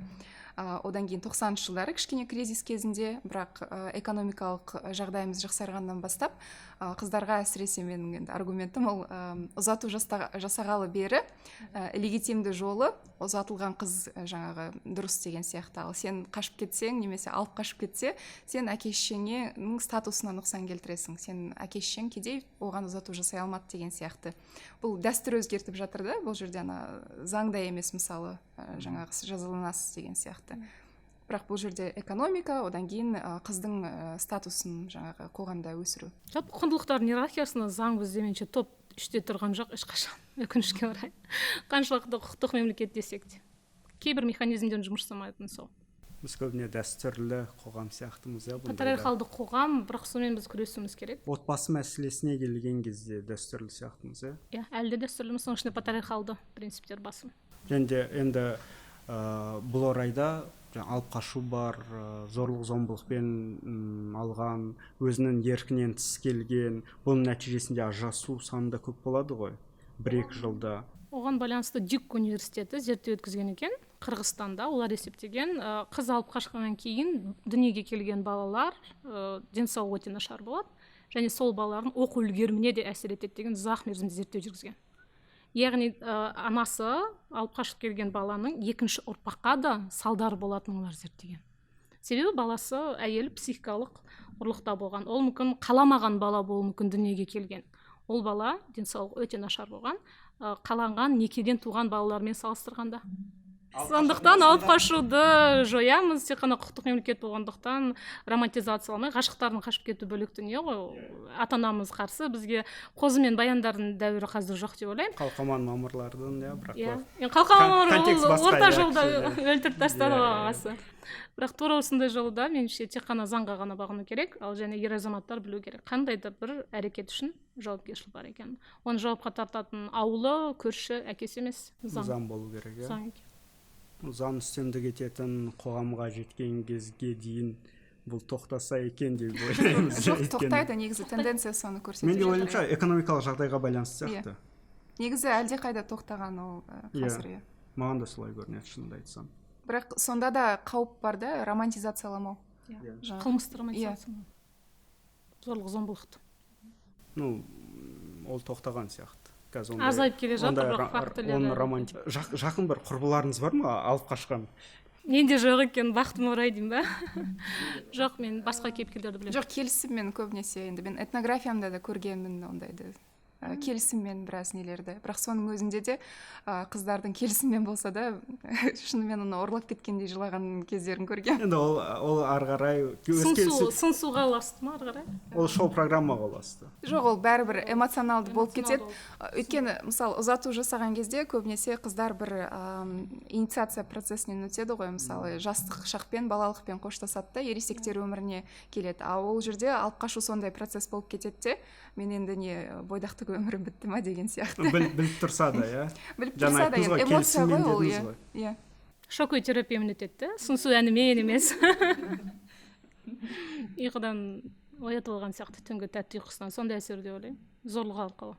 Одан кейін 90 жылдары кішкене кризис кезінде, бірақ экономикалық жағдайымыз жақсарғаннан бастап қыздарға әсіресе менің аргументім ол ұзату жасағалы бері легитимді жолы ұзатылған қыз жаңағы дұрыс деген сияқты. Ал сен қашып кетсең, немесе алып қашып кетсе, сен әке-шешеңнің статусына нұқсан келтіресің. Сен әке-шешең кедей, оған ұзату жасай алмады деген сияқты. Бұл дәстүр өзгертіп жатыр да, бұл жерде заңда емес, мысалы жаңағы жазаланасыз деген сияқты. Бірақ бұл жерде экономика, одан кейін қыздың статусын жаңағы қоғамда өсіру. Жалпы құндылықтардың иерархиясында заң бізде меніңше топ 3-те тұрған жоқ ешқашан, өкінішке орай. Қаншалықты құқықтық мемлекет десек те. Кейбір механизмдер жұмыс жасамайтын сол. Біз көбіне дәстүрлі қоғам сияқтымыз. Патриархалдық қоғам, бірақ сонымен біз күресуіміз керек. Отбасы мәселесіне келген кезде дәстүрлі сияқтымыз. Иә, әлі де дәстүрліміз, соның ішінде патриархалды принциптер басым. Және де енді бұл орайда алып қашу бар, зорлық зомбылықпен алған, өзінің еркінен тыс келген, бұның нәтижесінде ажырасу саны да көп болады ғой, 1-2 жылда. Оған байланысты Дюк университеті зерттеу өткізген екен. Қырғызстанда олар есептеген, қыз алып қашқаннан кейін дүниеге келген балалар денсаулығы өте нашар болады, және сол балалардың оқу үлгеріміне де әсер етеді деген ұзақ мерзімді зерттеу жүргізген. яғни анасы алып қашып келген баланың екінші ұрпаққа да салдары болатынын олар зерттеген. Себебі баласы әйел психикалық ұрлықта болған, ол мүмкін қаламаған бала болуы мүмкін дүниеге келген. Ол бала денсаулығы өте нашар болған, қаланған некеден туған балалармен салыстырғанда. Сондықтан алып қашуды жоямыз, тек қана құқықтық мемлекет болғандықтан романтизацияламай, ғашықтардың қашып кету бөлек дүние ғой. Ата-анамыз қарсы, бізге қозы мен баяндардың дәуірі қазір жоқ деп ойлаймын. Қалқаман мамырлардың, бірақ қалқаман мамыр орта жолда өлтіріп тастады ағасы. Бірақ тура осындай жолда меніңше тек қана заңға ғана бағыну керек, ал және ер азаматтар білу керек, қандай да бір әрекет үшін жауапкершілік бар екенін. Оны жауапқа тартатын аулы, көрші, әкесі емес, заң болу керек. Заң екен. Заң үстемдік ететін қоғамға жеткен кезге дейін бұл тоқтаса екен деп ойлаймыз. Жоқ, тоқтайды, негізі тенденция соны көрсетіп жатыр. Менде ойымша экономикалық жағдайға байланысты сияқты. Негізі әлде қайда тоқтаған ол қазір. Маған да солай көрінеді, шынымды айтсам. Бірақ сонда да қауіп бар да, романтизацияламау. Қылмысты романтизацияламау. Зорлық-зомбылықты. Ол тоқтаған сияқты. Азайып келе жатыр, бірақ фактілері. Жақын бір құрбыларыңыз бар ма алып қашқан? Менде жоқ екен, бақтым орай деймін ба? Жоқ, мен басқа кейіпкерлерді білемін. Жоқ, келісіммен көбінесе, енді мен этнографиямда да көргенмін ондайды. Келісіммен біраз нелерді. Бірақ соның өзінде де қыздардың келісіммен болса да шынымен оны ұрлап кеткендей жылаған кездерін көрген. Енді ол ары қарай сыңсуға ұласты ма ары қарай? Ол шоу программаға ұласты. Жоқ, ол бәрібір эмоционалды болып кетеді. Өйткені мысалы ұзату жасаған кезде көбінесе қыздар бір инициация процесінен өтеді ғой, мысалы жастық шақпен, балалықпен қоштасады да ересектер өміріне келеді. Ал ол жерде алып қашу сондай процесс болып кетеді де, мен енді не бойдақтық өмірім бітті ма деген сияқты. Біліп тұрса да, иә. Біліп тұрса да, эмоция ғой ол, иә. Шоковый терапиямен өтеді, сыңсу әнімен емес. Ұйқыдан оятып алған сияқты түнгі тәтті ұйқысынан сондай әсер деп ойлаймын. Зорлық алып қала.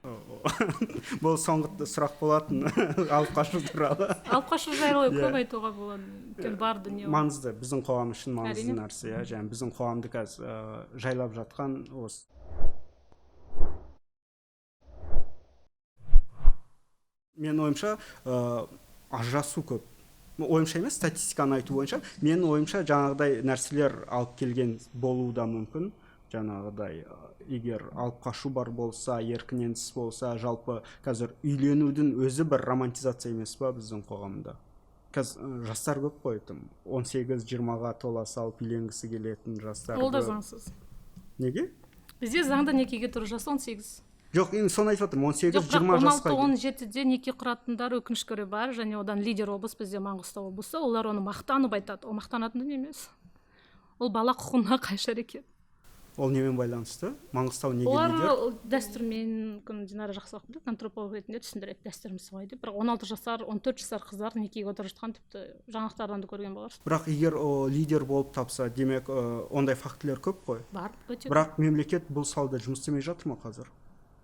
Бұл соңғы сұрақ болатын алып қашу туралы. Алып қашу жайлы көп айтуға болады. Бар дүние. Маңызды, біздің қоғам үшін маңызды нәрсе, және біздің қоғамды қазір жайлап жатқан осы. Мен ойымша ажырасу көп. Ойымша емес, статистиканы айту бойынша, мен ойымша жаңағыдай нәрселер алып келген болуы да мүмкін. Жаңағыдай егер алып қашу бар болса, еркінен тыс болса, жалпы қазір үйленудің өзі бір романтизация емес па біздің қоғамда. Қазір жастар көп қой, 18-20-ға тола салып үйленгісі келетін жастар. Ол да заңсыз. Неге? Бізде заңда некеге тұру жасы 18. Жоқ, енді соны айтып жатырмын, 18-20 жасқа. 16-17-де неке құратындар өкінішке бар, және одан лидер облыс бізде Маңғыстау облысы, олар оны мақтанып айтады. Ол мақтанатын дүние емес. Ол бала құқығына қайшы әрекет. Ол немен байланысты? Маңғыстау неге лидер? Олар дәстүрмен, Динара жақсылық біледі, антрополог ретінде түсіндіреді, дәстүріміз солай деп. Бірақ 16 жасар, 14 жасар қыздар некеге отырып жатқан тіпті жаңалықтардан да көрген боларсыз. Бірақ егер лидер болып тапса, демек ондай фактілер көп қой. Бар, өте. Бірақ мемлекет бұл салада жұмыс істемей жатыр ма қазір?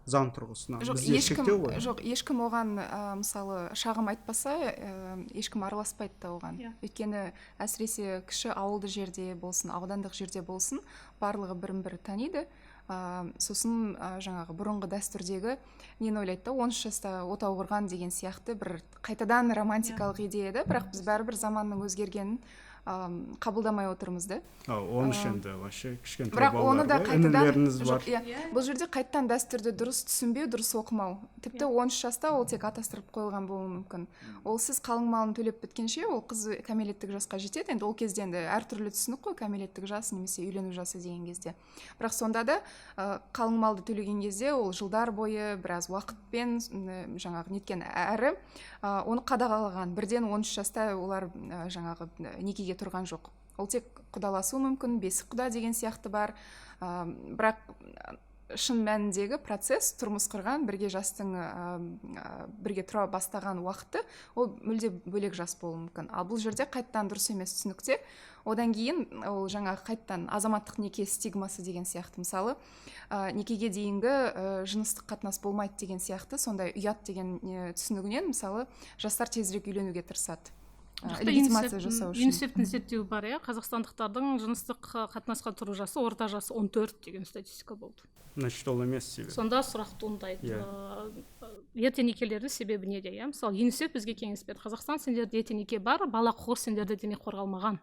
Заң тұрғысынан. Жоқ, ешкім оған мысалы шағым айтпаса, ешкім араласпайды да оған. Өйткені әсіресе кіші ауылды жерде болсын, аудандық жерде болсын, барлығы бірін-бірі таниды. Сосын жаңағы бұрынғы дәстүрдегі нені ойлайды да, 13 жаста отау құрған деген сияқты бір қайтадан романтикалық идея да, бірақ біз бәрібір заманның өзгергенін қабылдамай отырмыз да. Оның ішінде вообще кішкентай бірақ оны да қайтадан бұл жерде қайттан дәстүрді дұрыс түсінбеу, дұрыс оқымау. Тіпті 13 жаста ол тек атастырып қойылған болуы мүмкін. Ол сіз қалың малын төлеп біткенше, ол қыз кәмелеттік жасқа жетеді. Енді ол кезде енді әртүрлі түсінік қой, кәмелеттік жас немесе үйлену жасы деген кезде. Бірақ сонда да қалың малды төлеген кезде ол жылдар бойы біраз уақытпен жаңағы неткен әрі оны қадағалаған. Бірден 13 жаста олар жаңағы некеге тұрған жоқ. Ол тек құдаласу мүмкін, бесік құда деген сияқты бар. Бірақ шын мәніндегі процесс, тұрмыс құрған, бірге жастың бірге тұра бастаған уақыты, ол мүлде бөлек жас болуы мүмкін. Ал бұл жерде қайттан дұрыс емес түсінікте. Одан кейін ол жаңағы қайттан азаматтық неке стигмасы деген сияқты, мысалы, некеге дейінгі жыныстық қатынас болмайды деген сияқты, сондай ұят деген түсінігінен, мысалы, жастар тезірек үйленуге тырысады. легитимация жасау үшін. юнисефтің зерттеуі бар, иә, қазақстандықтардың жыныстық қатынасқа тұру жасы орта жасы 14 деген статистика болды. Значит, ол емес себебі. Сонда сұрақ туындайды. Ерте некелердің себебі неде? Иә, мысалы юнисеф бізге кеңес берді. Қазақстан, сендерде ерте неке бар, бала құқығы сендерде демек қорғалмаған.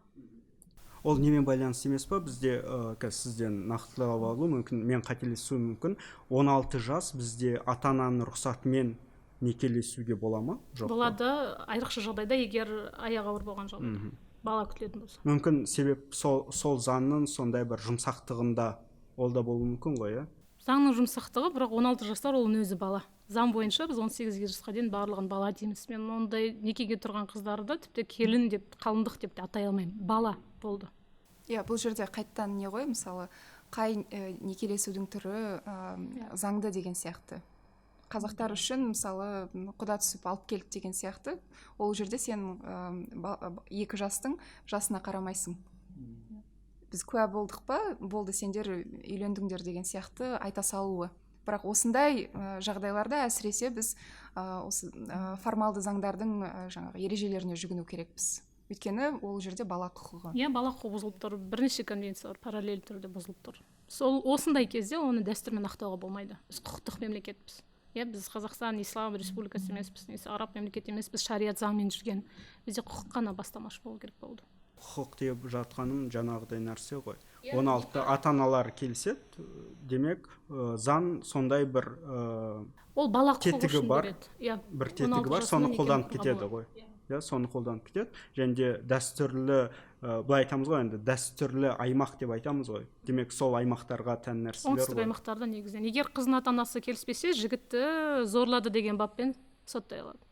Ол немен байланысты емес па? Бізде сізден нақтылап алу мүмкін, мен қателесуім мүмкін. 16 жас бізде ата-ананың рұқсатымен некелесуге бола ма? Жоқ. Болады, айрықша жағдайда, егер аяғы ауыр болған жағдайда бала күтілетін болса. Мүмкін себеп сол заңның сондай бір жұмсақтығында ол да болуы мүмкін ғой, иә? Заңның жұмсақтығы, бірақ 16 жастар ол өзі бала. Заң бойынша біз 18 жасқа дейін барлығын бала дейміз. Мен ондай некеге тұрған қыздарды тіпті келін деп, қалыңдық деп те атай алмаймын. Бала болды. Бұл жерде қайттан не ғой, мысалы, қай некелесудің түрі заңды деген сияқты. Қазақтар үшін, мысалы, құда түсіп алып келді деген сияқты, ол жерде сен екі жастың жасына қарамайсың. Біз куә болдық па, болды, сендер үйлендіңдер деген сияқты айта салуы. Бірақ осындай жағдайларда әсіресе біз формалды заңдардың жаңағы ережелеріне жүгіну керекпіз. Өйткені ол жерде бала құқығы. Иә, бала құқығы бұзылып тұр. Бірнеше конвенциялар параллель түрде бұзылып тұр. Сол осындай кезде оны дәстүрмен ақтауға болмайды. Біз құқықтық мемлекетпіз. Иә, біз Қазақстан ислам республикасы емеспіз, араб мемлекеті емеспіз, шариғат заңмен жүрген. Бізде құқық қана бастамашы болу керек болды. Құқық деп жатқаным жаңағыдай нәрсе ғой. 16 ата-аналар келіседі, демек заң сондай бір ол бала құқығы тетігі үшін бар, береді. бір тетігі бар, соны қолданып кетеді ғой. Иә, соны қолданып кетеді. Және де дәстүрлі, былай айтамыз ғой, енді дәстүрлі аймақ деп айтамыз ғой. Демек сол аймақтарға тән нәрселер оңтүстік аймақтарда негізінен. Егер қыздың ата-анасы келіспесе, жігітті зорлады деген баппен соттай алады.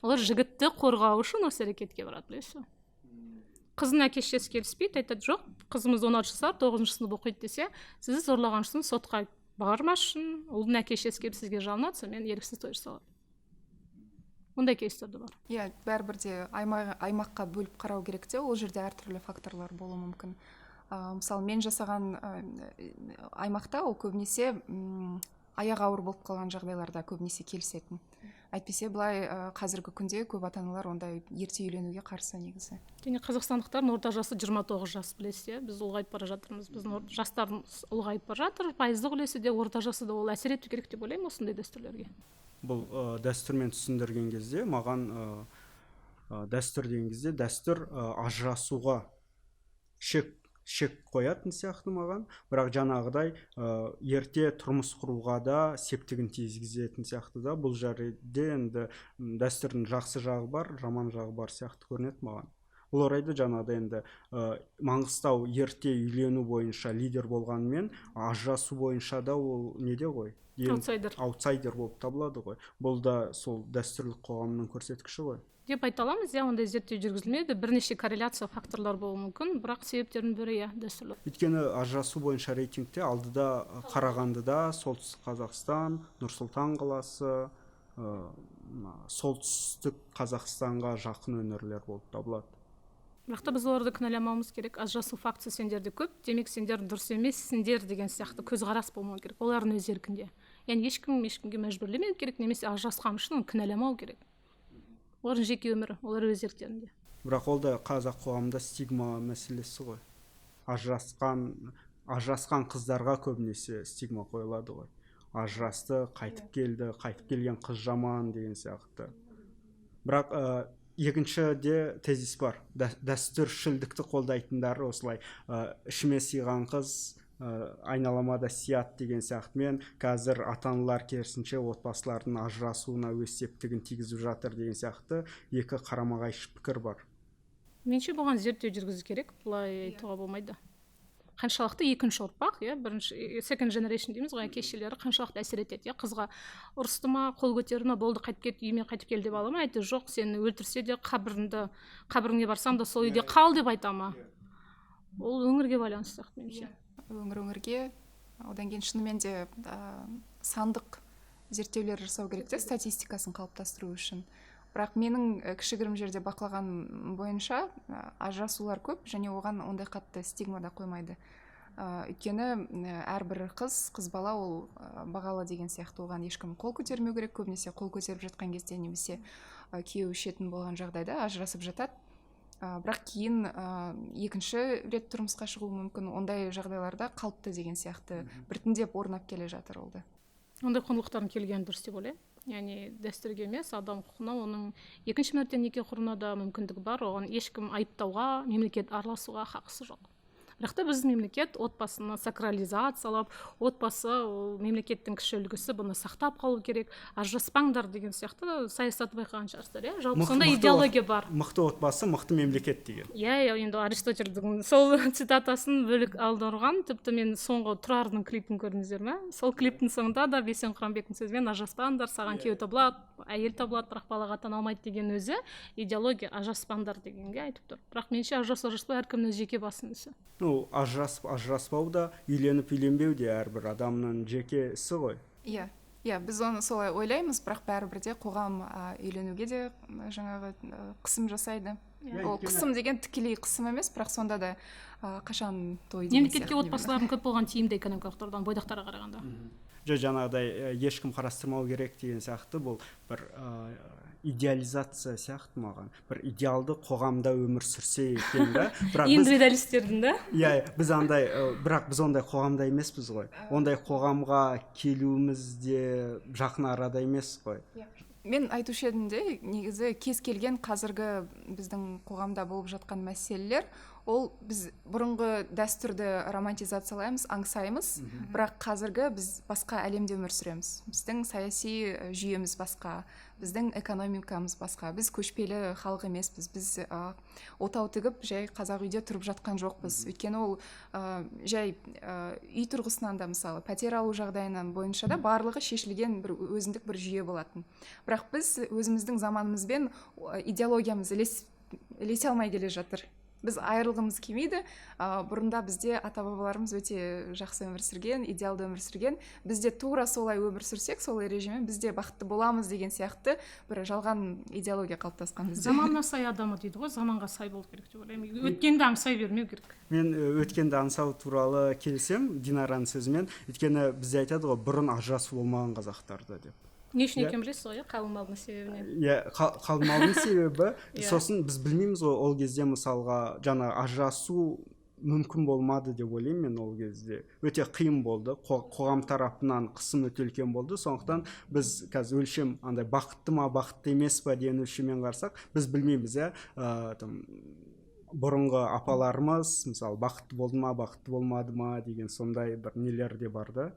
Олар жігітті қорғау үшін осы әрекетке барады, білесіз. Қыздың әке-шешесі келіспейді, айтады, жоқ, қызымыз 16 жасар, 9 сынып оқиды десе, сізді зорлаған үшін сотқа бармас үшін, ұлдың әке-шешесі келіп сізге жалынады, сонымен еріксіз той жасалады. Ондай кейстер де бар. Иә, бәрібірде аймаққа бөліп қарау керек те, ол жерде әртүрлі факторлар болуы мүмкін. Мысалы, мен жасаған аймақта ол көбінесе аяғы ауыр болып қалған жағдайларда көбінесе келісетін. Әйтпесе былай қазіргі күнде көп ата-аналар ондай ерте үйленуге қарсы негізі. Және қазақстандықтардың орта жасы 29 жас, білесіз, біз ұлғайып бара жатырмыз. Біздің жастарымыз ұлғайып бара жатыр, пайыздық үлесі де орта жасы да ол әсер ету керек деп ойлаймын осындай дәстүрлерге. Бұл дәстүрмен түсіндірген кезде маған дәстүр деген кезде дәстүр ажырасуға шек қоятын сияқты маған, бірақ жаңағыдай ерте тұрмыс құруға да септігін тигізетін сияқты да. Бұл жерде енді дәстүрдің жақсы жағы бар, жаман жағы бар сияқты көрінеді маған. Бұл орайда жаңағыдай енді Маңғыстау ерте үйлену бойынша лидер болғанымен, ажырасу бойынша да ол неде ғой? Аутсайдер болып табылады ғой. Бұл да сол дәстүрлік қоғамның көрсеткіші ғой. Деп айта аламыз, иә, ондай зерттеу жүргізілмеді, бірнеше корреляция факторлар болуы мүмкін, бірақ себептердің бірі иә дәстүрлі. Өйткені ажырасу бойынша рейтингте алдыда Қарағандыда, Солтүстік Қазақстан, Нұр-Сұлтан қаласы, солтүстік Қазақстанға жақын өңірлер болып табылады. Бірақ та біз оларды кінәламауымыз керек. Ажырасу фактісі сендерде көп, демек сендер дұрыс емессіңдер деген сияқты көзқарас болмау керек. Олардың өз еркінде. Яғни ешкімге мәжбүрлемеу керек, немесе ажырасқан үшін кінәламау керек. Олардың жеке өмірі, олар өз еріктерінде. Бірақ ол да қазақ қоғамында стигма мәселесі ғой. Ажырасқан қыздарға көбінесе стигма қойылады ғой. Ажырасты, қайтып келген қыз жаман деген сияқты. Бірақ екіншіде тезис бар. Дәстүршілдікті қолдайтындар осылай ішіме сыйған қыз айналамада сият деген сияқтымен қазір ата-аналар керісінше отбасылардың ажырасуына өз септігін тигізіп жатыр деген сияқты екі қарама-қайшы пікір бар. Менше бұған зерттеу жүргізу керек, бұлай айтуға болмайды. Қаншалықты екінші ұрпақ, бірінші second generation дейміз ғой, әке-шешелері қаншалықты әсер етеді, қызға ұрысты ма, қол көтерді ме, болды қайтып кет, үйіме қайтып кел деп ала ма, айтты жоқ, сені өлтірсе де қабіріңе барсам да сол үйде қал деп айта ма. Ол өңірге байланысты сияқты меніңше. Өңірге, одан кейін шынымен де сандық зерттеулер жасау керек те, статистикасын қалыптастыру үшін. Бірақ менің кішігірім жерде бақылаған бойынша ажырасулар көп, және оған ондай қатты стигма да қоймайды. Өйткені әрбір қыз бала ол бағалы деген сияқты, оған ешкім қол көтермеу керек, көбінесе қол көтеріп жатқан кезде немесе күйеуі ішетін болған жағдайда ажырасып жатады. бірақ кейін екінші рет тұрмысқа шығуы мүмкін, ондай жағдайларда қалыпты деген сияқты біртіндеп орнап келе жатыр ол да. Ондай құндылықтардың келгені дұрыс деп ойлаймын. Яғни дәстүрге емес, адам құқығына, оның екінші мәрте неке құруына да мүмкіндігі бар, оған ешкім айыптауға, мемлекет араласуға хақысы жоқ. Бірақ та біздің мемлекет отбасыны сакрализациялап, отбасы ол мемлекеттің кіші үлгісі, бұны сақтап қалу керек, ажыраспаңдар деген сияқты саясатты байқаған шығарсыздар, иә? Жалпы сондай идеология бар. Мықты отбасы, мықты мемлекет деген. Иә, енді Аристотельдің сол цитатасын бөлік аударған. Тіпті мен соңғы Тұрардың клипін көрдіңіздер ме? Сол клиптің соңында да Бейсен Құранбектің сөзімен ажыраспаңдар, саған күйеу табылады, әйел табылады, бірақ балаға ата алмайды деген өзі идеология, ажыраспаңдар дегенге айтып тұр. Бірақ меніңше ажыраспау әркімнің жеке басының ісі. Ажыраспау да, үйленіп-үйленбеу де әрбір адамның жеке ісі ғой. Иә, біз оны солай ойлаймыз, бірақ бәрібір де қоғам үйленуге де жаңағы қысым жасайды. Ол қысым деген тікелей қысым емес, бірақ сонда да қашан той деген сияқты. Мемлекетке отбасылардың көп болған тиімді экономикалық тұрғыдан бойдақтарға қарағанда. Жаңағыдай ешкім қарастырмау керек деген сияқты, бұл бір идеализация сияқты маған. Бір идеалды қоғамда өмір сүрсе екен да. Индивидуалистердің да? Иә, бірақ біз ондай қоғамда емеспіз ғой. Ондай қоғамға келуіміз де жақын арада емес қой. Мен айтушы едім де, негізі кез келген қазіргі біздің қоғамда болып жатқан мәселелер, ол біз бұрынғы дәстүрді романтизациялаймыз, аңсаймыз, бірақ қазіргі біз басқа әлемде өмір сүреміз. Біздің саяси жүйеміз басқа, біздің экономикамыз басқа, біз көшпелі халық емеспіз, біз отау тігіп жай қазақ үйде тұрып жатқан жоқпыз. Өйткені ол жай үй тұрғысынан да, мысалы пәтер алу жағдайынан бойынша да барлығы шешілген бір өзіндік бір жүйе болатын. Бірақ біз өзіміздің заманымызбен идеологиямыз ілесе алмай келе жатыр. Біз айырылғымыз келмейді. Бұрында бізде ата-бабаларымыз өте жақсы өмір сүрген, идеалды өмір сүрген. Бізде тура солай өмір сүрсек, солай режиммен бізде бақытты боламыз деген сияқты бір жалған идеология қалыптасқан бізде. Заманына сай адамы дейді ғой, заманға сай болу керек деп ойлаймын. Өткенді аңсай бермеу керек. Мен өткенді аңсау туралы келсем, Динараның сөзімен, өйткені бізде айтады ғой, бұрын ажырасу болмаған қазақтарда деп. Не үшін екенін білесіз ғой, қалың себебінен. Иә, қалың себебі, сосын біз білмейміз ғой, ол кезде мысалға жаңа ажырасу мүмкін болмады деп ойлаймын мен ол кезде. Өте қиын болды, қоғам тарапынан қысым өте үлкен болды. Сондықтан біз қазір өлшем андай бақытты ма, бақытты емес па деген өлшеммен қарасақ, біз білмейміз, бұрынғы апаларымыз мысалы бақытты болды ма, бақытты болмады ма деген сондай бір нелер де бар да.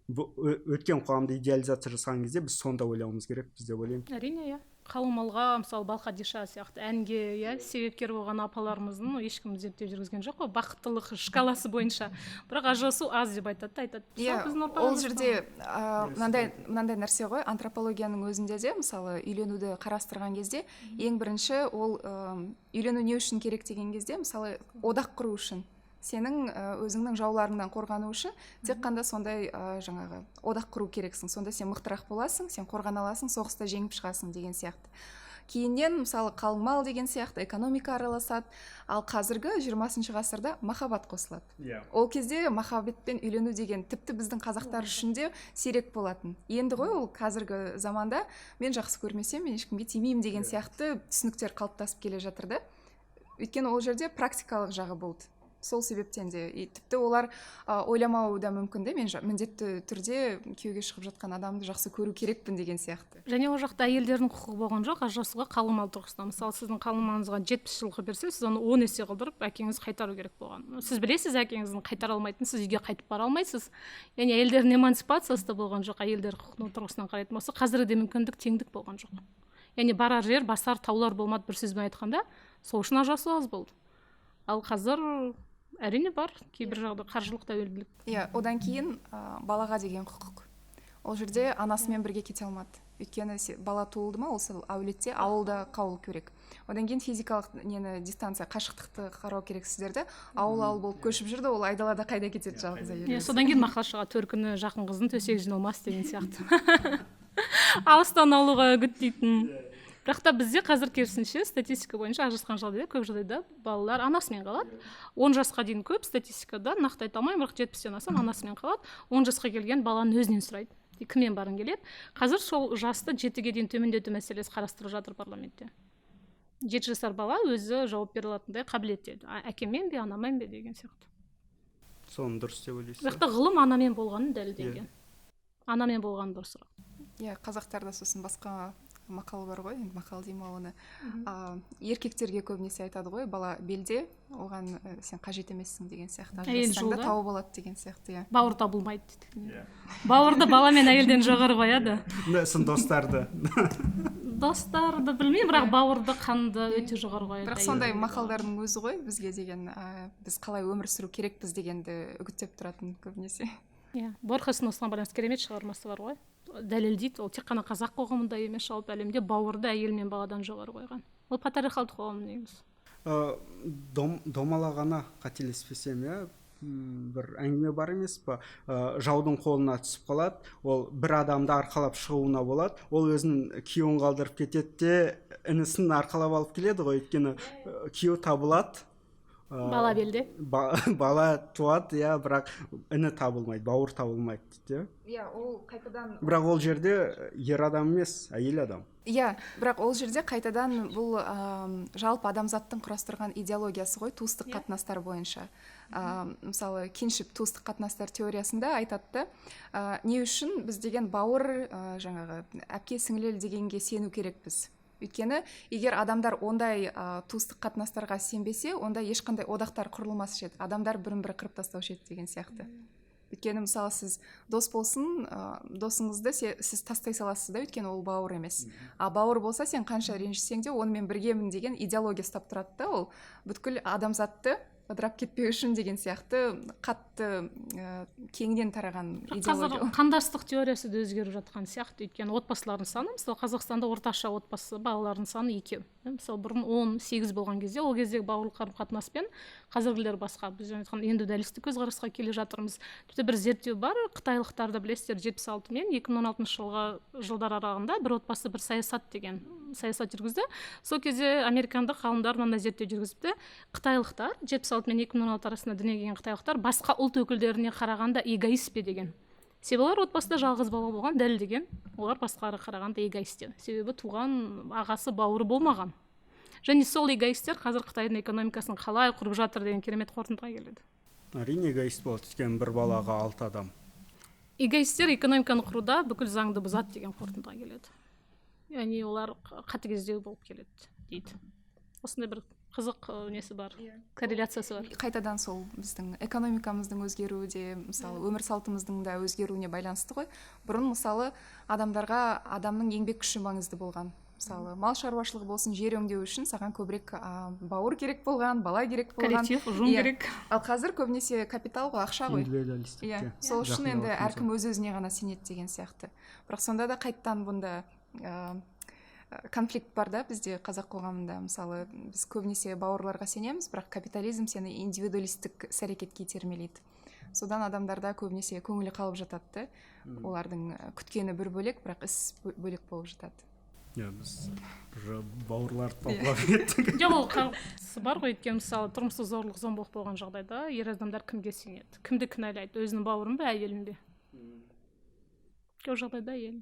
Өткен қоғамды идеализация жасаған кезде біз сонда ойлауымыз керек деп ойлаймын. Әрине, иә. Қалымалға, мысалы Балқадиша сияқты әнге, иә, себепкер болған апаларымыздың ешкім зерттеу жүргізген жоқ қой, бақыттылық шкаласы бойынша. Бірақ ажырасу аз деп айтады. Иә, ол жерде мынандай нәрсе ғой, антропологияның өзінде де, мысалы, үйленуді қарастырған кезде, ең бірінші ол үйлену не үшін керек деген кезде, мысалы, одақ құру үшін. Сенің өзіңнің жауларыңнан қорғану үшін тек қанда сондай жаңағы одақ құру керексің. Сонда сен мықтырақ боласың, сен қорғана аласың, соғыста жеңіп шығасың деген сияқты. Кейіннен мысалы қалың мал деген сияқты экономика араласады, ал қазіргі 20 ғасырда махаббат қосылады. Ол кезде махаббатпен үйлену деген тіпті біздің қазақтар үшін де сирек болатын. Енді ғой ол қазіргі заманда мен жақсы көрмесем, мен ешкімге тимеймін деген сияқты түсініктер қалыптасып келе жатыр да. Өйткені ол жерде практикалық жағы болды. Сол себептен де тіпті олар ойламауы да мүмкін де, мен міндетті түрде күйеуге шығып жатқан адамды жақсы көру керекпін деген сияқты. Және ол жақта әйелдердің құқығы болған жоқ, ажырасуға қалың мал тұрғысынан. Мысалы, сіздің қалың малыңызға 70 жылқы берсе, сіз оны 10 есе қылдырып әкеңіз қайтару керек болған. Сіз білесіз, әкеңіздің қайтара алмайтынын, сіз үйге қайтып бара алмайсыз. Яғни әйелдердің эмансипациясы да болған жоқ, әйелдер құқығының тұрғысынан қарайтын болса, қазір де мүмкіндік теңдік болған жоқ. Яғни барар жер, басар таулар болмады, бір сөзбен айтқанда, сол үшін ажырасу аз болды. Ал қазір әрине бар, кейбір жағда қаржылық тәуелділік. Иә, одан кейін балаға деген құқық. Ол жерде анасымен бірге кете алмады. Өйткені бала туылды ма, осы әулетте ауылда қалу керек. Одан кейін физикалық дистанция, қашықтықты қарау керек сіздерді. Ауыл болып көшіп жүрді, ол айдалада қайда кетеді жалғыз әйел. Содан кейін мақалшаға төркіні жақын қыздың төсегі жиналмас деген сияқты. Алыстан алуға үгіттейтін. Бірақ та бізде қазір керісінше статистика бойынша ажырасқан жағдайда көп жағдайда балалар анасымен қалады. 10 жасқа дейін көп статистикада, нақты айта алмаймын, бірақ 70-тен астам анасымен қалады. 10 жасқа келген баланы өзінен сұрайды. Кіммен барғың келеді? Қазір сол жасты 7-ге дейін төмендету мәселесі қарастырылып жатыр парламентте. 7 жасар бала өзі жауап бере алатындай қабілетте, әкеммен бе анаммен бе деген сияқты. Соны дұрыс деп ойлайсыз. Бұл жақта ғылым анамен болғанын дәлелденген. Анамен болған дұрысырақ. Иә, қазақтарда сосын басқа мақал бар ғой, енді мақал деймін оны. Еркектерге көбінесе айтады ғой, бала белде, оған сен қажет емессің деген сияқты. Ажырасаң да тауып алады деген сияқты, иә. Бауыр табылмайды дейді. Бауырды бала мен әйелден жоғары қояды. Сын достарды. Достарды білмеймін, бірақ бауырды қанды өте жоғары қояды. Бірақ сондай мақалдардың өзі ғой бізге деген біз қалай өмір сүру керекпіз дегенді үгіттеп тұратын көбінесе. Иә, Борхестің осыған байланысты керемет шығармасы бар ғой. Дәлелдейді, ол тек қана қазақ қоғамында емес, жалпы әлемде бауырды әйел мен баладан жоғары қойған. Ол патриархалдық қоғам негізі. Домалағана қателеспесем, иә, бір әңгіме бар емес па, жаудың қолына түсіп қалады, ол бір адамды арқалап шығуына болады, ол өзінің күйеуін қалдырып кетеді де інісін арқалап алып келеді ғой, өйткені күйеу табылады, бала белде, бала туады, иә, бірақ іні табылмайды, бауыр табылмайды дейді. Иә, ол қайтадан, бірақ ол жерде ер адам емес, әйел адам. Иә, бірақ ол жерде қайтадан бұл жалпы адамзаттың құрастырған идеологиясы ғой, туыстық қатынастар бойынша. Мысалы, киншіп туыстық қатынастар теориясында айтады, не үшін біз деген бауыр, жаңағы әпке сіңліл дегенге сену керекпіз. Өйткені егер адамдар ондай туыстық қатынастарға сенбесе, онда ешқандай одақтар құрылмас еді. Адамдар бірін-бірі қырып тастаушы еді деген сияқты. Өйткені мысалы сіз дос болсын, досыңызды сіз тастай саласыз да, өйткені ол бауыр емес. А бауыр болса, сен қанша ренжісең де онымен біргемін деген идеология ұстап тұрады да, ол бүткіл адамзатты ыдырап кетпеу үшін деген сияқты қатты кеңінен тараған идеология. Қазір қандастық теориясы да өзгеріп жатқан сияқты, өйткені отбасылардың саны, мысалы Қазақстанда орташа отбасы балалардың саны 2. Мысалы бұрын 18 болған кезде, ол кездегі бауырлық қарым-қатынаспен қазіргілер басқа. Біз айтқан индивидуалистік көзқарасқа келе жатырмыз. Тіпті бір зерттеу бар, қытайлықтарды білесіздер, 76 мен 2016 жылдар аралығында бір отбасы бір саясат деген саясат жүргізді. Сол кезде американдық ғалымдар мынандай зерттеу жүргізіпті. Қытайлықтар 76 мен 2016 арасында дүниеге келген қытайлықтар басқа ұлт өкілдеріне қарағанда эгоист пе деген. Себебі олар отбасында жалғыз бала болған, дәлелдеген. Олар басқаға қарағанда эгоист. Себебі туған ағасы бауыры болмаған. Және сол эгоисттер қазір Қытайдың экономикасын қалай құрып жатыр деген керемет қорытындыға келеді. Әрине эгоист болады, өйткені бір балаға 6 адам. Эгоисттер экономиканы құруда бүкіл заңды бұзады деген қорытындыға келеді. Яғни олар қатыгездеу болып келеді дейді. Осындай бір қызық несі бар, корреляциясы бар. Қайтадан сол біздің экономикамыздың өзгеруі де, мысалы, өмір салтымыздың да өзгеруіне байланысты ғой. Бұрын мысалы адамдарға адамның еңбек күші маңызды болған. Мысалы, мал шаруашылығы болсын, жер өңдеу үшін саған көбірек бауыр керек болған, бала керек болған. Коллектив, ұжым керек. Ал қазір көбінесе капитал ғой, ақша ғой. Индивидуалистикке. Сол үшін енді әркім өз-өзіне ғана сенеді деген сияқты. Бірақ сонда да қайттан бұнда конфликт бар да бізде қазақ қоғамында. Мысалы, біз көбінесе бауырларға сенеміз, бірақ капитализм сені индивидуалистік іс-әрекетке итермелейді. Содан адамдарда көбінесе көңілі қалып жатады. Олардың күткені бір бөлек, бірақ іс бөлек болып жатады. Иә, біз бауырларды талқылап кеттік. Жоқ, ол қағысы бар ғой, өйткені мысалы тұрмыстық зорлық зомбылық болған жағдайда ер адамдар кімге сенеді? Кімді кінәлайды? Өзінің бауырын ба, әйелін бе? Ол жағдайда әйел.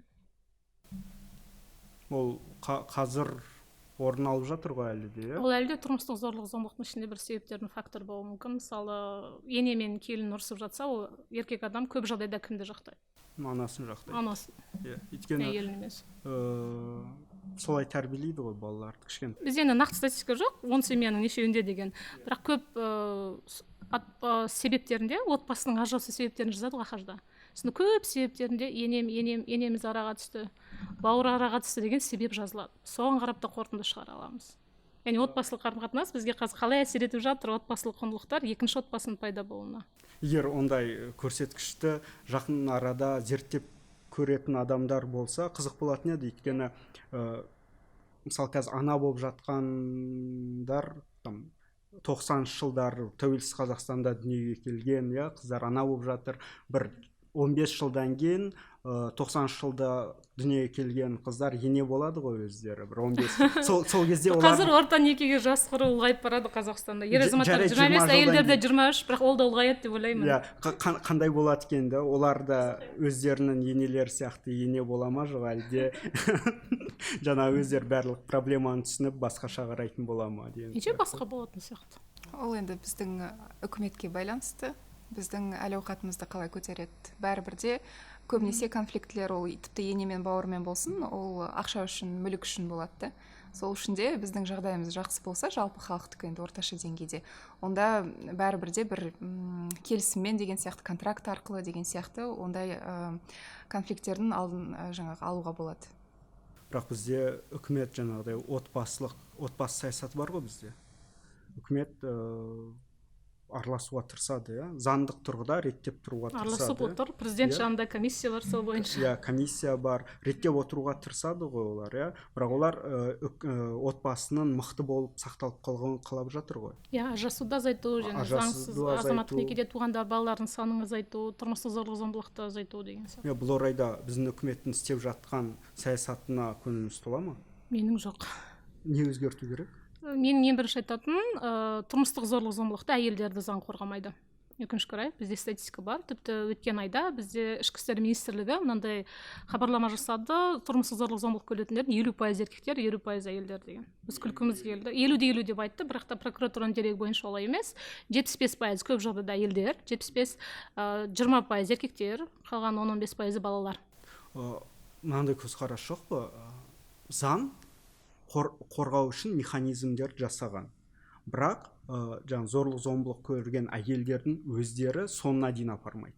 Ол қазір орын алып жатыр ғой әлі де. Ол әлі де тұрмыстық зорлық зомбылықтың ішінде бір себептердің фактор болуы мүмкін. Мысалы, ене мен келін ұрсып жатса, ол еркек адам көп жағдайда кімді жақтайды? Анасын жақтайды. Анасын. Иә, өйткені әйелін емес. Солай тәрбиелейді ғой балаларды кішкене. Бізде енді нақты статистика жоқ, 10 семьяның нешеуінде деген. Бірақ көп себептерінде, отбасының ажырасу себептерін жазады ғой қағазда. Сонда көп себептерінде енеміз араға түсті, бауыр араға түсті деген себеп жазылады. Соған қарап та қорытынды шығара аламыз. Яғни отбасылық қарым-қатынас бізге қазір қалай әсер етіп жатыр, отбасылық құндылықтар екінші отбасының пайда болуына. Егер ондай көрсеткішті жақын арада зерттеп көретін адамдар болса, қызық болатын еді. Өйткені мысалы қазір ана болып жатқандар 90 жылдар тәуелсіз Қазақстанда дүниеге келген, қыздар ана болып жатыр. Бір 15 жылдан кейін 90 жылда дүниеге келген қыздар ене болады ғой өздері бір 15 сол кезде олар қазір орта некеге жас құру ұлғайып барады Қазақстанда. Ер азаматтар 25, әйелдерде 23, бірақ ол да ұлғаяды деп ойлаймын. иә қандай болады екен да, олар да өздерінің енелері сияқты ене бола ма жоқ әлде жаңа өздері барлық проблеманы түсініп басқаша қарайтын бола ма деген Неше басқа болатын сияқты. Ол енді біздің үкіметке байланысты, біздің әл ауқатымызды қалай көтереді. Бәрібір де көбінесе конфликтілер ол тіпті ене мен бауырмен болсын, ол ақша үшін, мүлік үшін болады да. Сол үшін де біздің жағдайымыз жақсы болса, жалпы халықтікі енді орташа деңгейде, онда бәрібір де бір келісіммен деген сияқты, контракт арқылы деген сияқты ондай конфликттердің алдын жаңағы алуға болады. бірақ бізде үкімет жаңағыдай отбасы саясаты бар ғой бізде. Үкімет араласуға тырысады, заңдық тұрғыда реттеп тұруға тырысады. Араласып отыр, президент жанында комиссия бар сол бойынша. Комиссия бар, реттеп отыруға тырысады ғой олар, бірақ олар отбасының мықты болып сақталып қалғанын қалап жатыр ғой. Ажырасуды азайту, және заңсыз азаматтық некеде туғандар балалардың санын азайту, тұрмыстық зорлық-зомбылықты азайту деген сияқты. Бұл орайда біздің үкіметтің істеп жатқан саясатына көңіліңіз тола ма? Менің жоқ. Не өзгерту керек? Менің ең бірінші айтатын, тұрмыстық зорлық-зомбылықты әйелдерді заң қорғамайды. Өкінішке орай, бізде статистика бар. Тіпті өткен айда бізде ішкі істер министрлігі мынандай хабарлама жасады, тұрмыстық зорлық-зомбылық көретін 50% еркектер, 50% әйелдер деген. Біз күлкіміз келді. 50-50 деп айтты, бірақ та прокуратураның дерегі бойынша олай емес. 75% көп жағдайда әйелдер, 20% еркектер, қалған 15% балалар. Мынандай көзқарас жоқ па? Заң қорғау үшін механизмдер жасаған. Бірақ жаңа зорлық-зомбылық көрген әйелдердің өздері соңына дейін апармайды.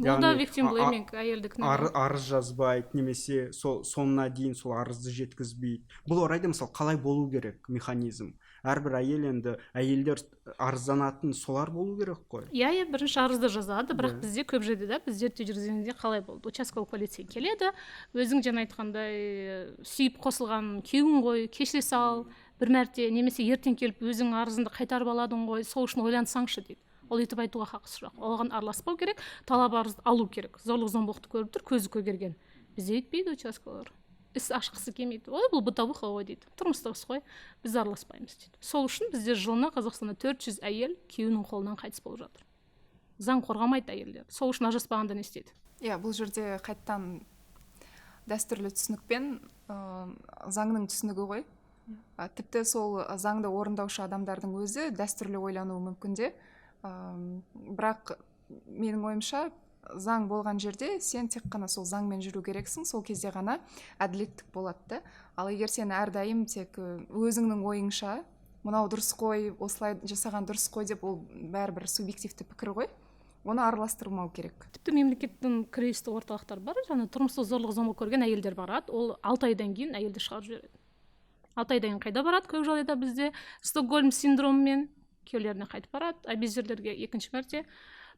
Бұл да victim blaming, әйелді кінәлау. Арыз жазбайды, немесе соңына дейін сол арызды жеткізбейді. Бұл орайда мысалы қалай болу керек механизм? Әрбір әйелдер арызданатын солар болу керек қой. Бірінші арызды жазады, бірақ бізде көп жерде біз зерттеу жүргізгенде қалай болды? Участковый полицей келеді, өзің жаңа айтқандай сүйіп қосылған күйеуің ғой, кешіре сал, бір мәрте, немесе ертең келіп өзің арызыңды қайтарып аладың ғой, сол үшін ойлансаңшы дейді. Ол етіп айтуға хақысы жоқ. Оған араласпау керек, талап арызды алу керек. Зорлық-зомбылықты көріп тұр, көзі көгерген. Бізде өйтпейді участковалар. Іс ашқысы келмейді. Ой, бұл бытовуха ғой дейді. Тұрмыстық іс қой, біз араласпаймыз дейді. Сол үшін бізде жылына Қазақстанда 400 әйел күйеуінің қолынан қайтыс болып жатыр. Заң қорғамайды әйелдер. Сол үшін ажыраспағанда не істейді? Бұл жерде қайттан дәстүрлі түсінікпен заңның түсінігі ғой. Тіпті сол заңды орындаушы адамдардың өзі дәстүрлі ойлануы мүмкін де. Бірақ менің ойымша заң болған жерде сен тек қана сол заңмен жүру керексің, сол кезде ғана әділеттік болады. Ал егер сен әрдайым тек өзіңнің ойыңша мынау дұрыс қой, осылай жасаған дұрыс қой деп, ол бәрібір субъективті пікір ғой, оны араластырмау керек. Тіпті мемлекеттің кризистік орталықтар бар, жаңа тұрмыстық зорлық-зомбылық көрген әйелдер барады, ол 6 айдан кейін әйелді шығарып жібереді. 6 айдан кейін қайда барады? Көп жағдайда бізде Стокгольм синдромымен күйеулеріне қайтып барады, а без жерлерге екінші мәрте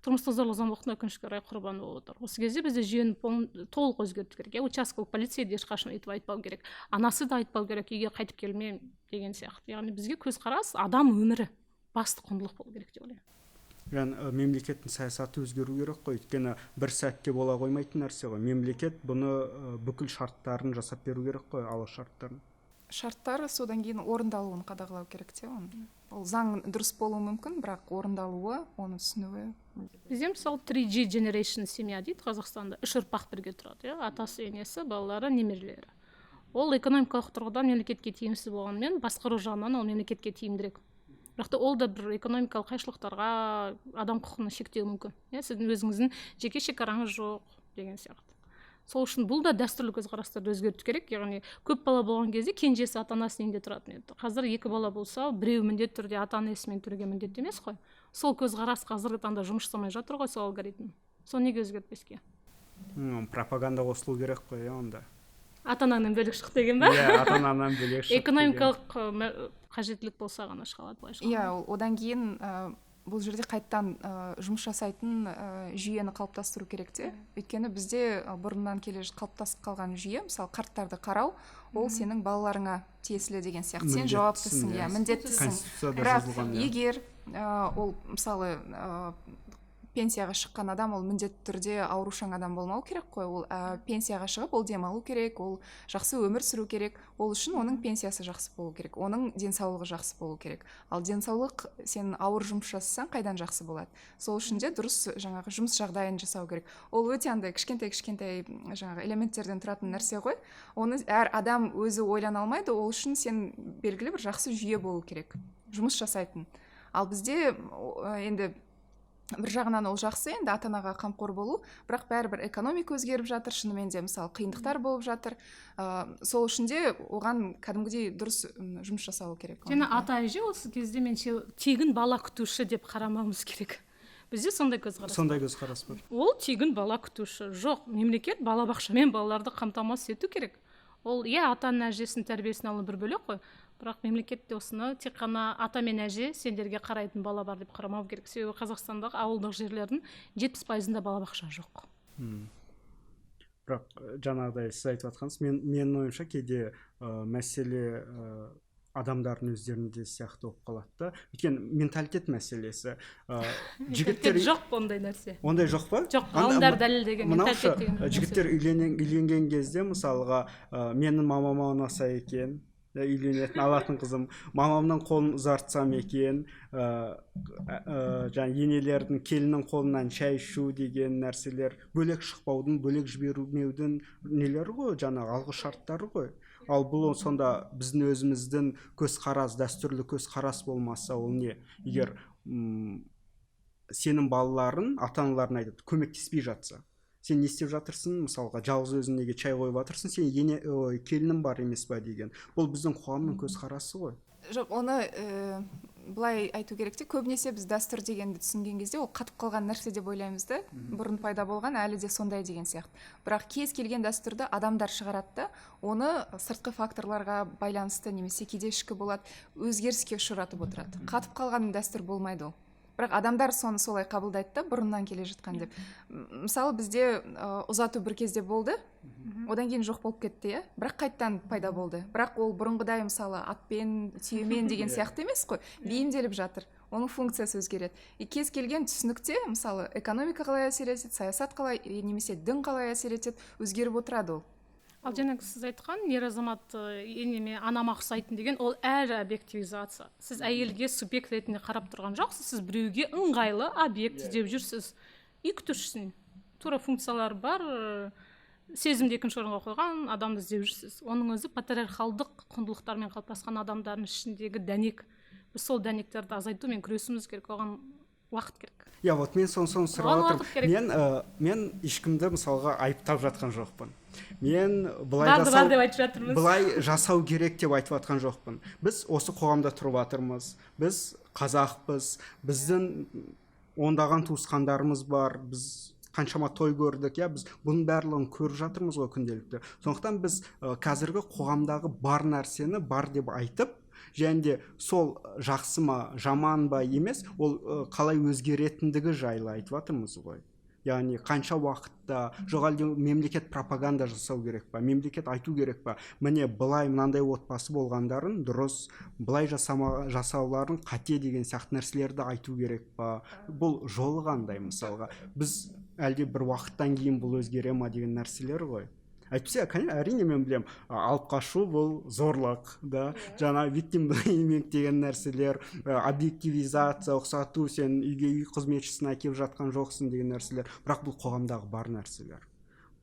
тұрмыстық зорлық-зомбылықтың өкінішке орай құрбаны болып отыр. Осы кезде бізде жүйені толық өзгерту керек. Участковый полицей де ешқашан өйтіп айтпау керек. Анасы да айтпау керек, үйге қайтып келме деген сияқты. Яғни бізге көзқарас адам өмірі басты құндылық болу керек деп ойлаймын. Мемлекеттің саясаты өзгеру керек қой, өйткені бір сәтте бола қоймайтын нәрсе ғой. Мемлекет бұны бүкіл шарттарын жасап беру керек қой, алу шарттарын. Шарттар содан кейін орындалуын қадағалау керек те. Ол заң дұрыс болуы мүмкін, бірақ орындалуы, оны түсінуі. Бізде мысалы 3G generation семья дейді Қазақстанда. 3 ұрпақ бірге тұрады, атасы, енесі, балалары, немерелері. Ол экономикалық тұрғыдан мемлекетке тиімсіз болғанымен, басқару жағынан ол мемлекетке тиімдірек. Бірақ та ол да бір экономикалық қайшылықтарға, адам құқығын шектеуі мүмкін. Сіздің өзіңіздің жеке шекараңыз жоқ деген сияқты. Сол үшін бұл да дәстүрлі көзқарастарды өзгерту керек. Яғни көп бала болған кезде кенжесі ата-анасының үйінде тұратын еді. Қазір 2 бала болса, біреу міндетті түрде ата-анасымен тұруға міндетті емес қой. Сол көзқарас қазіргі таңда жұмыс жасамай жатыр ғой, сол алгоритм. Соны неге өзгертпеске? Пропаганда қосылу керек қой, онда. Ата-анаңнан бөлек шық деген ба? Ата-анаңнан бөлек шық. Экономикалық қажеттілік болса ғана шығалады былайша. Одан кейін бұл жерде қайттан жұмыс жасайтын жүйені қалыптастыру керек те. Өйткені бізде бұрыннан келе қалыптасып қалған жүйе, мысалы қарттарды қарау, ол сенің балаларыңа тиесілі деген сияқты. Сен жауаптысың, міндеттісің. Бірақ егер ол мысалы пенсияға шыққан адам ол міндетті түрде аурушаң адам болмау керек қой. Ол пенсияға шығып ол демалу керек, ол жақсы өмір сүру керек. Ол үшін оның пенсиясы жақсы болу керек, оның денсаулығы жақсы болу керек. Ал денсаулық сен ауыр жұмыс жасасаң қайдан жақсы болады? Сол үшін де дұрыс жаңағы жұмыс жағдайын жасау керек. Ол өте андай кішкентай жаңағы элементтерден тұратын нәрсе ғой. Оны әр адам өзі ойлана алмайды. Ол үшін сен белгілі бір жақсы жүйе болу керек, жұмыс жасайтын. Ал бізде енді бір жағынан ол жақсы, енді ата-анаға қамқор болу, бірақ бәрібір экономика өзгеріп жатыр, шынымен де мысалы қиындықтар болып жатыр. Сол үшін де оған кәдімгідей дұрыс жұмыс жасалу керек. Және ата-әже осы кезде менше тегін бала күтуші деп қарамауымыз керек. Бізде сондай көзқарас бар. Ол тегін бала күтуші жоқ. Мемлекет балабақшамен балаларды қамтамасыз ету керек. Ол ата-ана әжесінің тәрбиесін алу бір бөлек қой. Бірақ мемлекетте осыны тек қана ата мен әже сендерге қарайтын бала бар деп қарамау керек. Себебі Қазақстандағы ауылдық жерлердің 70%-ында балабақша жоқ. Бірақ жаңағыдай сіз айтып жатқансыз, мен ойымша кейде мәселе адамдардың өздерінде сияқты болып қалады да. Өйткені менталитет мәселесі. Жігіттер жоқ ондай нәрсе. Ондай жоқ па? Жоқ, ғалымдар дәлелдеген менталитет деген. Жігіттер үйленген кезде мысалға менің мамама ұнаса екен, үйленетін алатын қызым, мамамның қолын ұзартсам екен, енелердің келіннің қолынан шай ішу деген нәрселер бөлек шықпаудың, бөлек жібермеудің нелері ғой, жаңағы алғы шарттары ғой. Ал бұл сонда біздің өзіміздің көзқарас, дәстүрлі көзқарас болмаса, ол не? Егер сенің балаларын ата-аналарына айтады, көмектеспей жатса, сен не істеп жатырсың? Мысалға, жалғыз өзің неге чай қойып жатырсың? Сен келінің бар емес па деген. Бұл біздің қоғамның көзқарасы ғой. Жоқ, оны былай айту керек те, көбінесе біз дәстүр дегенді түсінген кезде ол қатып қалған нәрсе деп ойлаймыз да. Бұрын пайда болған, әлі де сондай деген сияқты. Бірақ кез келген дәстүрді адамдар шығарады да, оны сыртқы факторларға байланысты немесе кейде ішкі болады, өзгеріске ұшыратып отырады. Қатып қалған дәстүр болмайды ол. Бірақ адамдар соны солай қабылдайды да, бұрыннан келе жатқан деп. Мысалы бізде ұзату бір кезде болды, одан кейін жоқ болып кетті, бірақ қайттан пайда болды. Бірақ ол бұрынғыдай мысалы атпен, түйемен деген сияқты емес қой, бейімделіп жатыр. Оның функциясы өзгереді. Кез келген түсінікте, мысалы экономика қалай әсер етеді, саясат қалай, немесе дін қалай әсер етеді, өзгеріп отырады ол. Ал жаңағы сіз айтқан ер азамат енеме анама ұқсайтын деген ол әр объективизация. Сіз әйелге субъект ретінде қарап тұрған жоқсыз, сіз біреуге ыңғайлы объект іздеп жүрсіз. Үй күтушісің. Тура функциялар бар, сезімді екінші орынға қойған адамды іздеп жүрсіз. Оның өзі патриархалдық құндылықтармен қалыптасқан адамдардың ішіндегі дәнек. Біз сол дәнектерді азайтумен күресуіміз керек, оған уақыт керек. Вот мен соны сұрап отырмын. Мен ешкімді мысалға айыптап жатқан жоқпын. Мен былай жасау керек деп айтып жатқан жоқпын. Біз осы қоғамда тұрып жатырмыз. Біз қазақпыз. Біздің ондаған туысқандарымыз бар. Біз қаншама той көрдік, біз бұның барлығын көріп жатырмыз ғой күнделікті. Сондықтан біз қазіргі қоғамдағы бар нәрсені бар деп айтып, және де сол жақсы ма, жаман ба емес, ол қалай өзгеретіндігі жайлы айтып жатырмыз ғой. Яғни қанша уақытта, жоқ әлде мемлекет пропаганда жасау керек па, мемлекет айту керек па, міне былай мынандай отбасы болғандарын дұрыс, былай жасауларын қате деген сияқты нәрселерді айту керек па. Бұл жолы қандай мысалға? Біз әлде бір уақыттан кейін бұл өзгере ма деген нәрселер ғой. Әйтпесе, әрине мен білем, алып қашу бұл зорлық, да, жаңа виктимблейминг деген нәрселер, объективизация, ұқсату, сен үйге үй қызметшісін әкеліп жатқан жоқсың деген нәрселер, бірақ бұл қоғамдағы бар нәрселер.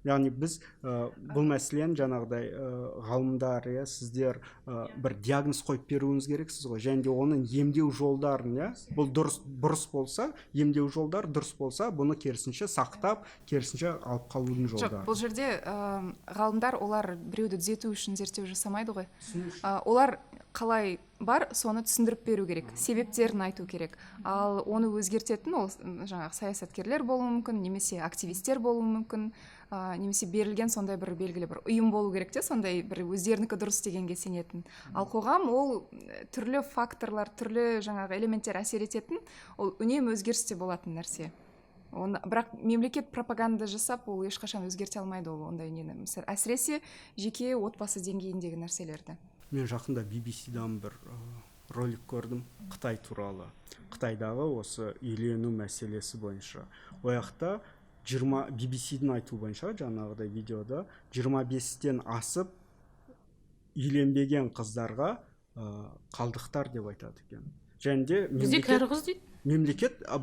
Яғни біз бұл мәселені жаңағыдай ғалымдар, сіздер бір диагноз қойып беруіңіз керексіз ғой, және де оның емдеу жолдарын, бұл бұрыс болса, емдеу жолдар дұрыс болса, бұны керісінше сақтап, керісінше алып қалудың жолдары. Жоқ, бұл жерде ғалымдар олар біреуді түзету үшін зерттеу жасамайды ғой. Олар қалай бар, соны түсіндіріп беру керек, себептерін айту керек. Ал оны өзгертетін ол жаңағы саясаткерлер болуы мүмкін, немесе активистер болуы мүмкін, немесе берілген сондай бір белгілі бір ұйым болу керек те, сондай бір өздерінікі дұрыс дегенге сенетін. Ал қоғам ол түрлі факторлар, түрлі жаңағы элементтер әсер ететін, ол үнемі өзгерісте болатын нәрсе. Бірақ мемлекет пропаганда жасап, ол ешқашан өзгерте алмайды ол ондай нені. Әсіресе жеке отбасы деңгейіндегі нәрселерді. Мен жақында BBC-дан бір ролик көрдім Қытай туралы. Қытайдағы осы үйлену мәселесі бойынша. Ол жақта BBC-дің айтуы бойынша жаңағыдай видеода 25-тен асып үйленбеген қыздарға қалдықтар деп айтады екен. Және де Бізде кәрі қыз дейді.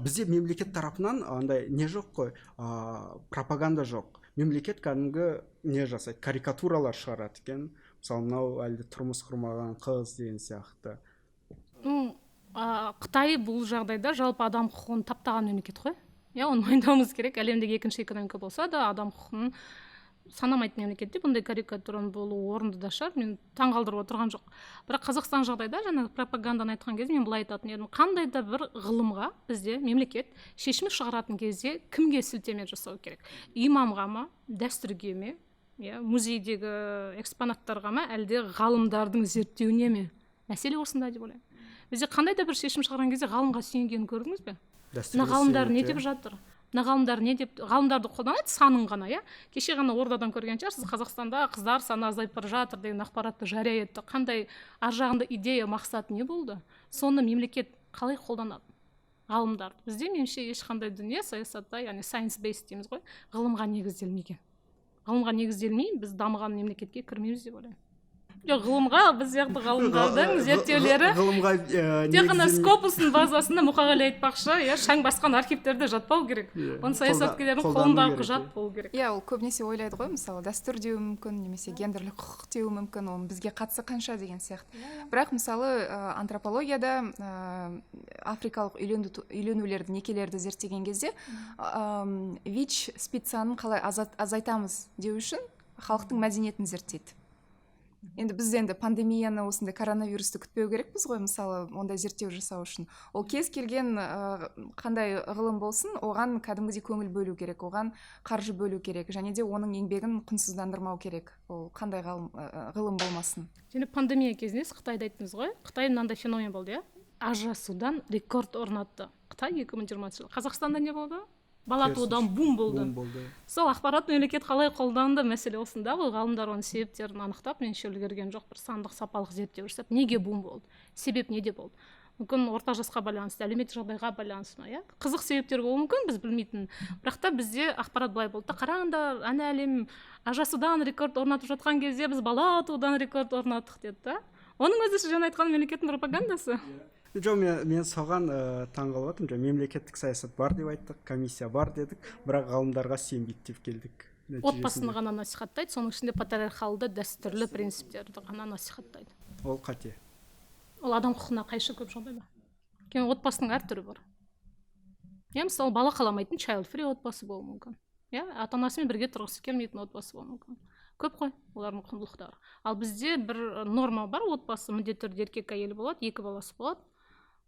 Бізде мемлекет тарапынан андай не жоқ қой, пропаганда жоқ. Мемлекет кәдімгі не жасайды, карикатуралар шығарады екен. Мысалы, мынау әлде тұрмыс құрмаған қыз деген сияқты. Қытай бұл жағдайда жалпы адам құқығын таптаған мемлекет қой. Оны мойындауымыз керек. Әлемдегі екінші экономика болса да, адам құқығын санамайтын мемлекетте бұндай карикатураның болуы орынды да шығар. Мен таңғалдырып отырған жоқ. Бірақ Қазақстан жағдайда жаңа пропаганданы айтқан кезде мен былай айтатын едім. Қандай да бір ғылымға бізде мемлекет шешім шығаратын кезде кімге сілтеме жасау керек? Имамға ма, дәстүрге ме, музейдегі экспонаттарға ма, әлде ғалымдардың зерттеуіне ме? Мәселе осында деп ойлаймын. Бізде қандай да бір шешім шығарған кезде ғалымға сүйенгенін көрдіңіз бе? Мына ғалымдар не деп жатыр? Мына ғалымдар не деп, ғалымдарды қолданады санын ғана, Кеше ғана ордадан көрген шығарсыз, Қазақстанда қыздар саны азайып бара жатыр деген ақпаратты жария етті. Қандай ар жағында идея, мақсат не болды? Соны мемлекет қалай қолданады? Ғалымдар. Бізде меніңше ешқандай дүние саясатта, яғни science based дейміз ғой, ғылымға негізделмеген. Ғылымға негізделмей біз дамыған мемлекетке кірмейміз деп ойлаймын. Жоқ, ғылымға біз сияқты ғалымдардың зерттеулері тек қана Скопустың базасында Мұқағали айтпақшы, шаң басқан архивтерде жатпау керек. Оны саясаткерлердің қолындағы құжат болу керек. Ол көбінесе ойлайды ғой, мысалы, дәстүр деуі мүмкін, немесе гендерлік құқық деуі мүмкін, оның бізге қатысы қанша деген сияқты. Бірақ мысалы антропологияда африкалық үйленулерді, некелерді зерттеген кезде ВИЧ спицаны қалай азайтамыз деу үшін халықтың мәдениетін зерттейді. Енді біз пандемияны, осындай коронавирусты күтпеу керекпіз ғой, мысалы, ондай зерттеу жасау үшін. Ол кез келген қандай ғылым болсын, оған кәдімгідей көңіл бөлу керек, оған қаржы бөлу керек, және де оның еңбегін құнсыздандырмау керек. Ол қандай ғылым болмасын. Және пандемия кезінде Қытайда айттыңыз ғой, Қытай мынандай феномен болды, ажырасудан рекорд орнатты. Қытай 2020 жылы. Қазақстанда не болды? Бала туудан бум болды. Сол ақпарат мемлекет қалай қолданды мәселе осында ғой. Ғалымдар оның себептерін анықтап, меніңше үлгерген жоқ, бір сандық сапалық зерттеу жасап, неге бум болды? Себеп неде болды? Мүмкін орта жасқа байланысты, әлеуметтік жағдайға байланысты ма, Қызық себептер болуы мүмкін, біз білмейтін. Бірақ та бізде ақпарат былай болды. Қараңдар, әне әлем ажырасудан рекорд орнатып жатқан кезде біз бала туудан рекорд орнаттық деді. Оның өзі жаңа айтқан мемлекеттің пропагандасы. Жоқ, мен соған таңғалып отырмын. Мемлекеттік саясат бар деп айттық, комиссия бар дедік, бірақ ғалымдарға сенбейді деп келдік. Отбасын ғана насихаттайды, соның ішінде патриархалды дәстүрлі принциптерді ғана насихаттайды. Ол қате. Ол адам құқығына қайшы көп жағдайда. Өйткені отбасының әр түрі бар. Мысалы, бала қаламайтын child free отбасы болуы мүмкін. Ата-анасымен бірге тұрғысы келмейтін отбасы болуы мүмкін. Көп қой олардың құндылықтары. Ал бізде бір норма бар, отбасы міндетті түрде еркек әйел болады, 2 баласы болады.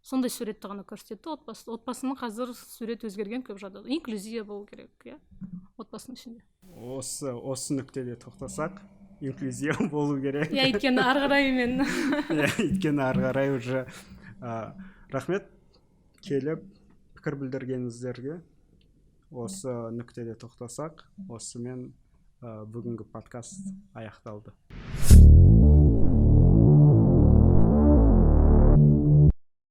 Сондай суретті ғана көрсетті отбасы. Отбасының қазір сурет өзгерген көп жағдайда. Инклюзия болу керек, отбасының ішінде. Осы нүктеде тоқтасақ, инклюзия болу керек. Өйткені ары қарай мен. Өйткені ары қарай уже. Рахмет, келіп пікір білдіргеніңіздерге. Осы нүктеде тоқтасақ, осымен бүгінгі подкаст аяқталды.